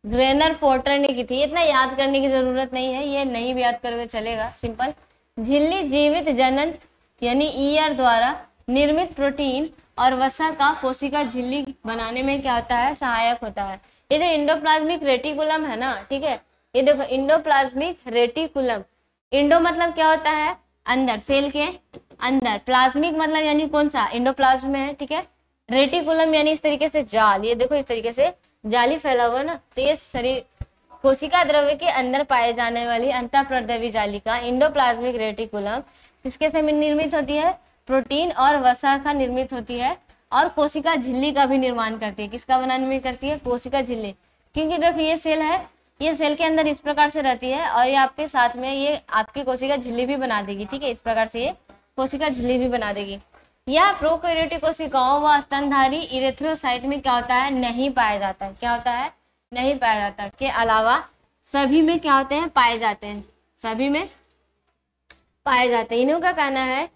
ग्रेनर पोर्टर ने की थी। इतना याद करने की जरूरत नहीं है, ये नहीं भी याद करोगे चलेगा, सिंपल। झिल्ली जीवित जनन यानी ईआर द्वारा निर्मित प्रोटीन और वसा का कोशिका झिल्ली बनाने में क्या होता है? सहायक होता है। ये जो इंडोप्लाज्मिक रेटिकुलम है ना, ठीक है, ये देखो इंडोप्लाज्मिक रेटिकुलम। इंडो मतलब क्या होता है? अंदर, सेल के अंदर। प्लाज्मिक मतलब यानी कौन सा? इंडोप्लाज्म में है, ठीक है। रेटिकुलम यानी इस तरीके से जाल, ये देखो इस तरीके से जाली फैला हुआ ना, तो ये शरीर कोशिका द्रव्य के अंदर पाए जाने वाली अंतःप्रद्रवी जालिका इंडोप्लाज्मिक रेटिकुलम किसके से निर्मित होती है? प्रोटीन और वसा का निर्मित होती है और कोशिका झिल्ली का भी निर्माण करती है। किसका निर्माण करती है? कोशिका झिल्ली। क्योंकि देखो ये सेल है, ये सेल के अंदर इस प्रकार से रहती है और ये आपके साथ में ये आपकी कोशिका झिल्ली भी बना देगी, ठीक है। इस प्रकार से ये कोशिका झिल्ली भी बना देगी। यह प्रोकैरियोटिक कोशिकाओं व स्तनधारी इरेथ्रोसाइट में क्या होता है? नहीं पाया जाता है। क्या होता है? नहीं पाया जाता। के अलावा सभी में क्या होते हैं? पाए जाते हैं, सभी में पाए जाते हैं। इन्हों का कहना है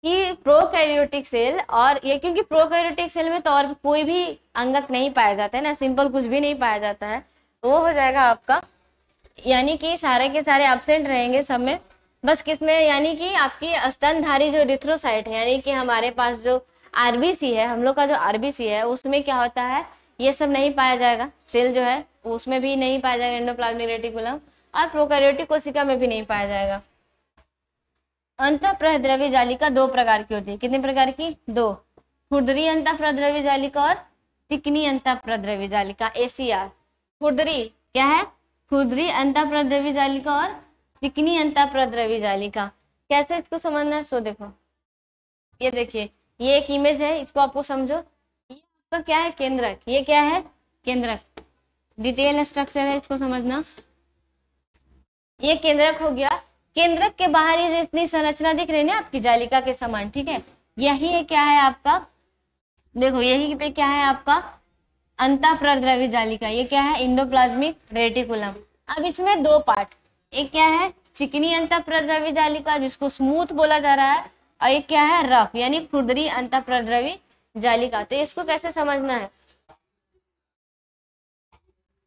कि प्रोकैरियोटिक सेल, और ये क्योंकि प्रोकैरियोटिक सेल में तो और कोई भी अंगक नहीं पाया जाता है ना, सिंपल कुछ भी नहीं पाया जाता है, वो हो जाएगा आपका, यानी कि सारे के सारे एब्सेंट रहेंगे सब में। बस किसमें? यानी कि आपकी स्तनधारी जो इरिथ्रोसाइट है, यानी कि हमारे पास जो आरबीसी है, हम लोग का जो आरबीसी है, उसमें क्या होता है? ये सब नहीं पाया जाएगा। सेल जो है उसमें भी नहीं पाया जाएगा एंडोप्लाज्मिक रेटिकुलम, और प्रोकैरियोटिक कोशिका में भी नहीं पाया जाएगा। अंतःप्रद्रवी जालिका दो प्रकार की होती है। कितने प्रकार की? दो। खुरदरी अंतःप्रद्रवी जालिका और चिकनी अंतःप्रद्रवी जालिका, एसीआर। खुरदरी क्या है? खुरदरी अंतःप्रद्रवी जालिका और चिकनी अंतःप्रद्रवी जालिका। कैसे इसको समझना है? सो देखो, ये देखिए, ये एक इमेज है, इसको आपको समझो। ये आपका क्या है? केंद्रक। ये क्या है? केंद्रक। डिटेल स्ट्रक्चर है, इसको समझना। ये केंद्रक हो गया। केंद्रक के बाहर ये जो इतनी संरचना दिख रही है ना आपकी जालिका के समान, ठीक है, यही क्या है आपका? देखो यही पे क्या है आपका? अंतःप्रद्रवी जालिका। ये क्या है? Endoplasmic reticulum. अब इसमें दो पार्ट, एक क्या है? चिकनी अंतःप्रद्रवी जालिका जिसको स्मूथ बोला जा रहा है, और ये क्या है, रफ यानी खुरदरी अंतःप्रद्रवी जालिका। तो इसको कैसे समझना है,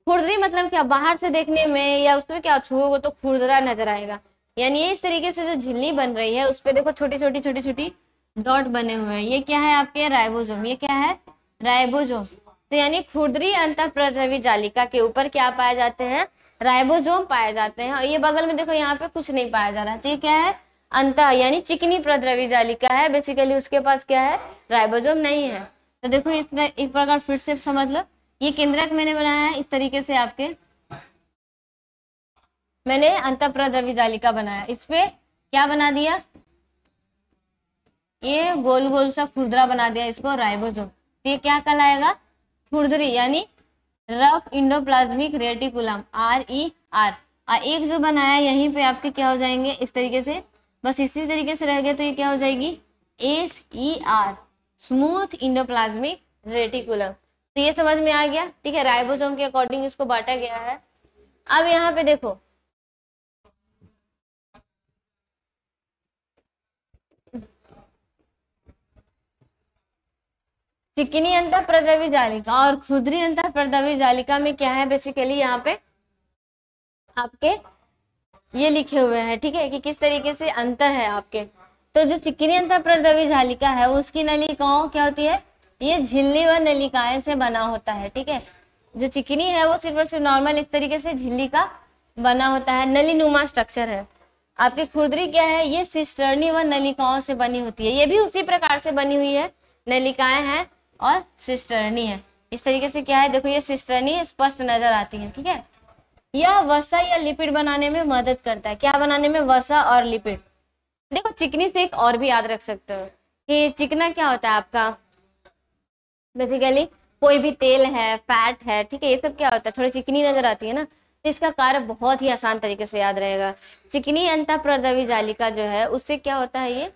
खुरदरी मतलब क्या, बाहर से देखने में या उसमें क्या छुओगे तो खुरदरा नजर आएगा, यानी ये इस तरीके से जो झिल्ली बन रही है उस पे देखो छोटी छोटी छोटी छोटी डॉट बने हुए हैं, ये क्या है आपके राइबोसोम, ये क्या है राइबोसोम। तो यानी खुरदरी अंतःप्रद्रवी जालिका के ऊपर क्या पाए जाते हैं, राइबोसोम पाए जाते हैं। और ये बगल में देखो यहाँ पे कुछ नहीं पाया जा रहा, तो ये क्या है अंत यानी चिकनी प्रद्रवी जालिका है, बेसिकली उसके पास क्या है राइबोसोम नहीं है। तो देखो इस प्रकार फिर से समझ लो, ये केंद्रक मैंने बनाया है इस तरीके से, आपके मैंने अंतःप्रद्रवी जालिका बनाया, इस पे क्या बना दिया, ये गोल गोल सा खुरदरा बना दिया, इसको राइबोसोम। तो ये क्या कहलाएगा, खुरदरी यानी रफ इंडोप्लाज्मिक रेटिकुलम, RER। और एक जो बनाया यहीं पे आपके क्या हो जाएंगे इस तरीके से, बस इसी तरीके से रह गए, तो ये क्या हो जाएगी SER, स्मूथ इंडोप्लाज्मिक रेटिकुलम। तो ये समझ में आ गया, ठीक है, राइबोसोम के अकॉर्डिंग इसको बांटा गया है। अब यहाँ पे देखो चिकनी अंतःप्रद्रवी जालिका और खुरदरी अंतःप्रद्रवी जालिका में क्या है, बेसिकली यहाँ पे आपके ये लिखे हुए हैं, ठीक है, कि किस तरीके से अंतर है आपके। तो जो चिकनी अंतःप्रद्रवी जालिका है उसकी नलिकाओं क्या होती है, ये झिल्ली व नलिकाएं से बना होता है, ठीक है। जो चिकनी है वो सिर्फ और सिर्फ नॉर्मल एक तरीके से झिल्ली का बना होता है, नलीनुमा स्ट्रक्चर है। आपकी खुरदरी क्या है, ये सिस्टर्नी व नलिकाओं से बनी होती है, ये भी उसी प्रकार से बनी हुई है, नलिकाएं हैं और सिस्टर्नी है। इस तरीके से क्या है, देखो ये सिस्टर्नी स्पष्ट नजर आती है, ठीक है। यह वसा या लिपिड बनाने में मदद करता है, क्या बनाने में, वसा और लिपिड। देखो चिकनी से एक और भी याद रख सकते हो कि चिकना क्या होता है आपका, बेसिकली कोई भी तेल है, फैट है, ठीक है, ये सब क्या होता है थोड़ी चिकनी नजर आती है ना, तो इसका कार्य बहुत ही आसान तरीके से याद रहेगा। चिकनी अंतःप्रद्रवी जालिका जो है उससे क्या होता है, ये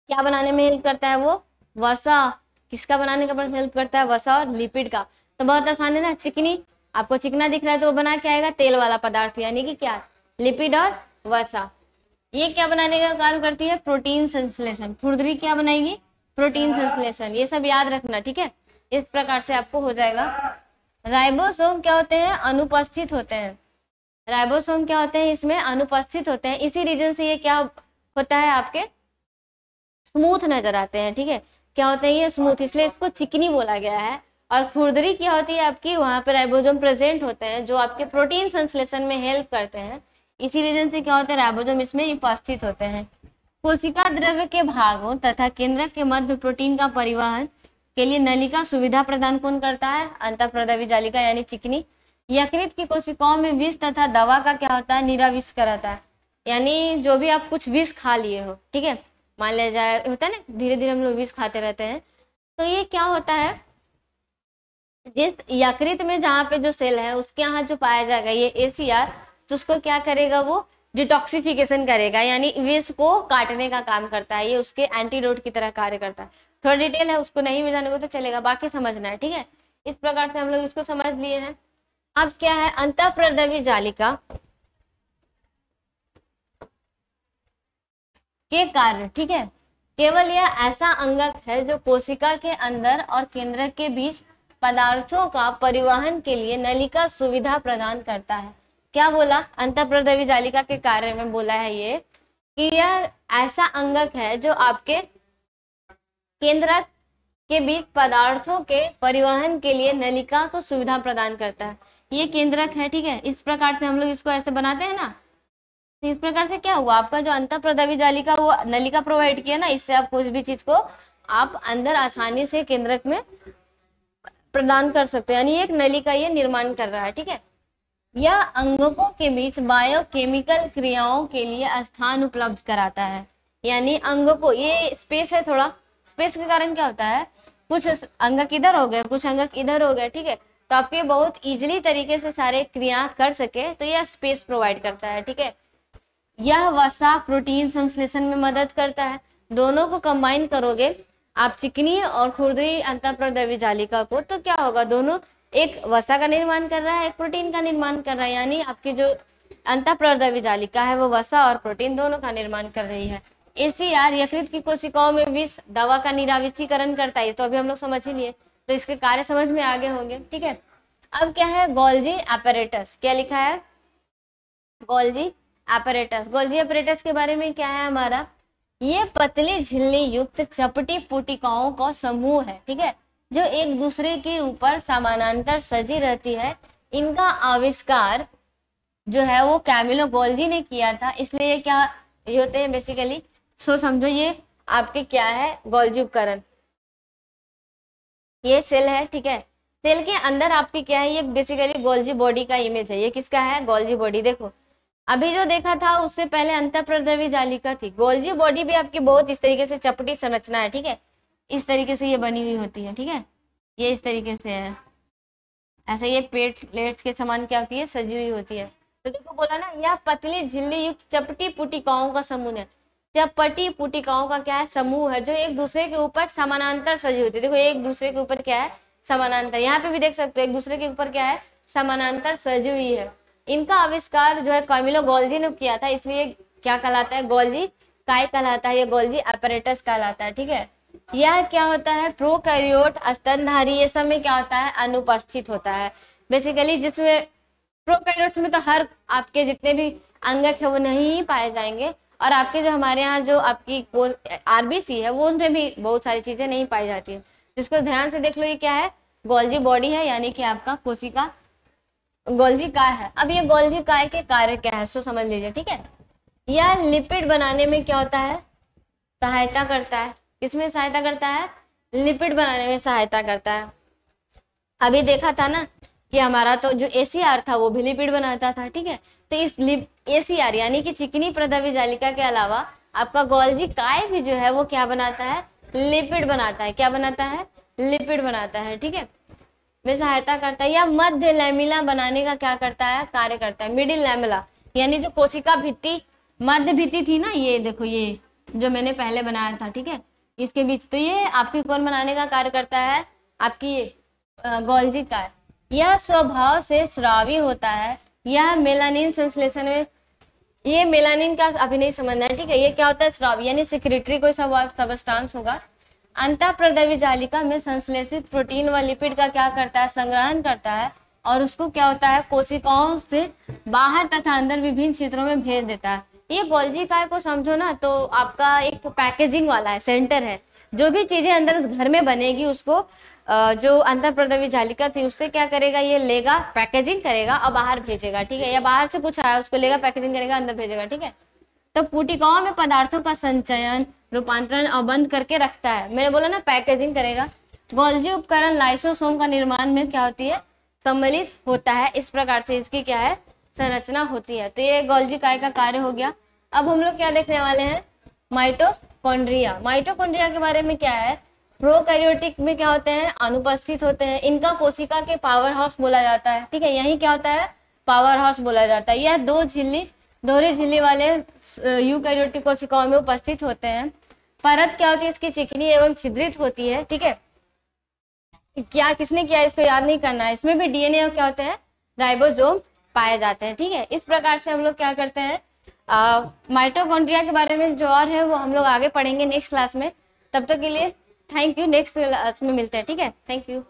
क्या बनाने में हेल्प करता है, वो वसा, किसका बनाने का हेल्प करता है, वसा और लिपिड का। तो बहुत आसान है ना, चिकनी आपको चिकना दिख रहा है तो वो बना के आएगा तेल वाला पदार्थ, यानी कि क्या लिपिड और वसा। ये क्या बनाने का कार्य करती है, प्रोटीन संश्लेषण। खुरदरी क्या बनाएगी, प्रोटीन संश्लेषण। ये सब याद रखना, ठीक है, इस प्रकार से आपको हो जाएगा। राइबोसोम क्या होते हैं, अनुपस्थित होते हैं, राइबोसोम क्या होते हैं, इसमें अनुपस्थित होते हैं, इसी रीजन से ये क्या होता है आपके स्मूथ नजर आते हैं, ठीक है, क्या होते हैं ये स्मूथ, इसलिए इसको चिकनी बोला गया है। और खुरदरी क्या होती है आपकी, वहां पे राइबोसोम प्रेजेंट होते हैं जो आपके प्रोटीन संश्लेषण में हेल्प करते हैं, इसी रीजन से क्या होता है राइबोसोम इसमें उपस्थित होते हैं। कोशिका द्रव्य के भागों तथा केंद्रक के मध्य प्रोटीन का परिवहन के लिए नलिका सुविधा प्रदान कौन करता है, अंतःप्रद्रवी जालिका यानी चिकनी। यकृत की कोशिकाओं में विष तथा दवा का क्या होता है, निराविष कराता है, यानी जो भी आप कुछ विष खा लिए हो, ठीक है, मान लिया जाए होता है ना, धीरे धीरे हम लोग विष खाते रहते हैं, तो ये क्या होता है, जिस यकृत में जहाँ पे जो सेल है उसके यहाँ जो पाया जाएगा ये ACR, तो उसको क्या करेगा, वो डिटॉक्सिफिकेशन करेगा, यानी विष को काटने का काम करता है, ये उसके एंटीडोट की तरह कार्य करता है। थोड़ा डिटेल है, उसको नहीं भी जाने को तो चलेगा, बाकी समझना है, ठीक है। इस प्रकार से हम लोग इसको समझ लिए हैं। अब क्या है अंतःप्रद्रवी जालिका के कार्य, ठीक है, केवल यह ऐसा अंगक है जो कोशिका के अंदर और केंद्रक के बीच पदार्थों का परिवहन के लिए नलिका सुविधा प्रदान करता है। क्या बोला, अंतःप्रद्रवी जालिका के कार्य में बोला है ये कि यह ऐसा अंगक है जो आपके केंद्रक के बीच पदार्थों के परिवहन के लिए नलिका को सुविधा प्रदान करता है। ये केंद्रक है, ठीक है, इस प्रकार से हम लोग इसको ऐसे बनाते हैं ना, तो इस प्रकार से क्या हुआ, आपका जो अंतःप्रद्रवी जालिका वो नलिका प्रोवाइड किया ना, इससे आप कोई भी चीज को आप अंदर आसानी से केंद्रक में प्रदान कर सकते हो, यानी एक नलिका ये निर्माण कर रहा है, ठीक है। यह अंगकों के बीच बायोकेमिकल क्रियाओं के लिए स्थान उपलब्ध कराता है, यानी अंगकों, ये स्पेस है, थोड़ा स्पेस के कारण क्या होता है, कुछ अंगक इधर हो गए, कुछ अंगक इधर हो गए, ठीक है, तो आपके बहुत इजीली तरीके से सारे क्रिया कर सके, तो यह स्पेस प्रोवाइड करता है, ठीक है। यह वसा प्रोटीन संश्लेषण में मदद करता है। दोनों को कंबाइन करोगे आप चिकनी और खुरदरी अंतःप्रद्रवी जालिका को, तो क्या होगा, दोनों एक वसा का निर्माण कर रहा है, एक प्रोटीन का निर्माण कर रहा है, यानी आपकी जो अंतःप्रद्रवी जालिका है वो वसा और प्रोटीन दोनों का निर्माण कर रही है। ACR यकृत की कोशिकाओं में विष दवा का निराविषीकरण करता है, तो अभी हम लोग समझ ही लिए, तो इसके कार्य समझ में आगे होंगे। ठीक है, अब क्या है गोल्जी एपरेटस, क्या लिखा है गोल्जी एपरेटस। गोल्जी एपरेटस के बारे में क्या है हमारा, ये पतली झिल्ली युक्त चपटी पुटिकाओं का समूह है, ठीक है, जो एक दूसरे के ऊपर समानांतर सजी रहती है। इनका आविष्कार जो है वो कैमिलो गोल्जी ने किया था, इसलिए ये क्या ये होते हैं बेसिकली, सो समझो ये आपके क्या है गोल्जी उपकरण, ये सेल है, ठीक है, सेल के अंदर आपकी क्या है, ये बेसिकली गोल्जी बॉडी का इमेज है। ये किसका है, गोल्जी बॉडी। देखो अभी जो देखा था उससे पहले अंतःप्रद्रवी जालिका थी, गोल्जी बॉडी भी आपकी बहुत इस तरीके से चपटी संरचना है, ठीक है, इस तरीके से ये बनी हुई होती है, ठीक है, ये इस तरीके से है, ऐसे ये प्लेट्स के समान क्या होती है, सजी हुई होती है। तो देखो बोला ना, यह पतली झिल्ली युक्त चपटी पुटिकाओं का समूह है। चपटी पुटिकाओं का क्या है, समूह है, जो एक दूसरे के ऊपर समानांतर सजी होती है। देखो एक दूसरे के ऊपर क्या है, समानांतर, यहाँ पे भी देख सकते हो एक दूसरे के ऊपर क्या है, समानांतर सजी हुई है। इनका आविष्कार जो है कैमिलो गोल्जी ने किया था, इसलिए क्या कहलाता है, गोल्जी काय कहलाता है, ये गोल्जी एपरेटस कहलाता है। ठीक है, यह क्या होता है, प्रोकैरियोट स्तनधारी ये सब में क्या होता है, अनुपस्थित होता है। बेसिकली जिसमें प्रोकैरियोट्स में तो हर आपके जितने भी अंगक है वो नहीं पाए जाएंगे, और आपके जो हमारे यहाँ जो आपकी आरबीसी है वो उनमें भी बहुत सारी चीजें नहीं पाई जाती है। जिसको ध्यान से देख लो, ये क्या है, गोल्जी बॉडी है, यानी कि आपका कोशिका गोल्जी काय है। अब ये गोल्जी काय के कार्य क्या है सो समझ लीजिए। ठीक है, यह लिपिड बनाने में क्या होता है, सहायता करता है। किसमें सहायता करता है, लिपिड बनाने में सहायता करता है। अभी देखा था ना कि हमारा तो जो ACR था वो भी लिपिड बनाता था। ठीक है, तो इस ACR यानी कि चिकनी प्रदवी जालिका के अलावा आपका गोल्जी काय भी जो है वो क्या बनाता है, लिपिड बनाता है। क्या बनाता है, लिपिड बनाता है। ठीक है, में सहायता करता है। या मध्य लैमिला बनाने का क्या करता है, कार्य करता है। मिडिल लैमिला यानी जो कोशिका भित्ति, मध्य भित्ति थी ना, ये देखो ये जो मैंने पहले बनाया था, ठीक है, इसके बीच, तो ये आपकी कौन बनाने का कार्य करता है, आपकी गोल्जी काय। यह स्वभाव से स्रावी होता है। यह मेलानिन संश्लेषण में, ये मेलानिन का अभी नहीं समझना है, ठीक है, ये क्या होता है, स्रावी यानी सिक्रेटरी कोई सबस्टांस होगा। अंतःप्रदवी जालिका में संश्लेषित प्रोटीन व लिपिड का क्या करता है, संग्रहण करता है, और उसको क्या होता है, कोशिकाओं से बाहर तथा अंदर विभिन्न क्षेत्रों में भेज देता है। ये गोल्जी काय को समझो ना, तो आपका एक पैकेजिंग वाला है, सेंटर है। जो भी चीजें अंदर इस घर में बनेगी उसको जो अंतःप्रदवी जालिका थी उससे क्या करेगा, ये लेगा, पैकेजिंग करेगा और बाहर भेजेगा। ठीक है, या बाहर से कुछ आया उसको लेगा, पैकेजिंग करेगा, अंदर भेजेगा। ठीक है, तो पुटिकाओं में पदार्थों का संचयन, रूपांतरण और बंद करके रखता है। मैंने बोला ना पैकेजिंग करेगा। गोल्जी उपकरण लाइसोसोम का निर्माण में क्या होती है, सम्मिलित होता है। इस प्रकार से इसकी क्या है, संरचना होती है। तो ये गोल्जी काय का कार्य हो गया। अब हम लोग क्या देखने वाले हैं, माइटोकॉन्ड्रिया। माइटोकॉन्ड्रिया के बारे में क्या है, प्रोकैरियोटिक में क्या होते हैं, अनुपस्थित होते हैं। इनका कोशिका के पावर हाउस बोला जाता है। ठीक है, यही क्या होता है, पावर हाउस बोला जाता है। यह दोहरी झिल्ली वाले यूकैरियोटिक कोशिकाओं में उपस्थित होते हैं। परत क्या होती है, इसकी चिकनी एवं छिद्रित होती है। ठीक है, क्या किसने किया इसको याद नहीं करना है। इसमें भी DNA और क्या होते हैं, राइबोसोम पाए जाते हैं। ठीक है, इस प्रकार से हम लोग क्या करते हैं, माइटोकॉन्ड्रिया के बारे में जो और है वो हम लोग आगे पढ़ेंगे नेक्स्ट क्लास में। तब तक के लिए थैंक यू, नेक्स्ट क्लास में मिलते हैं। ठीक है, थैंक यू।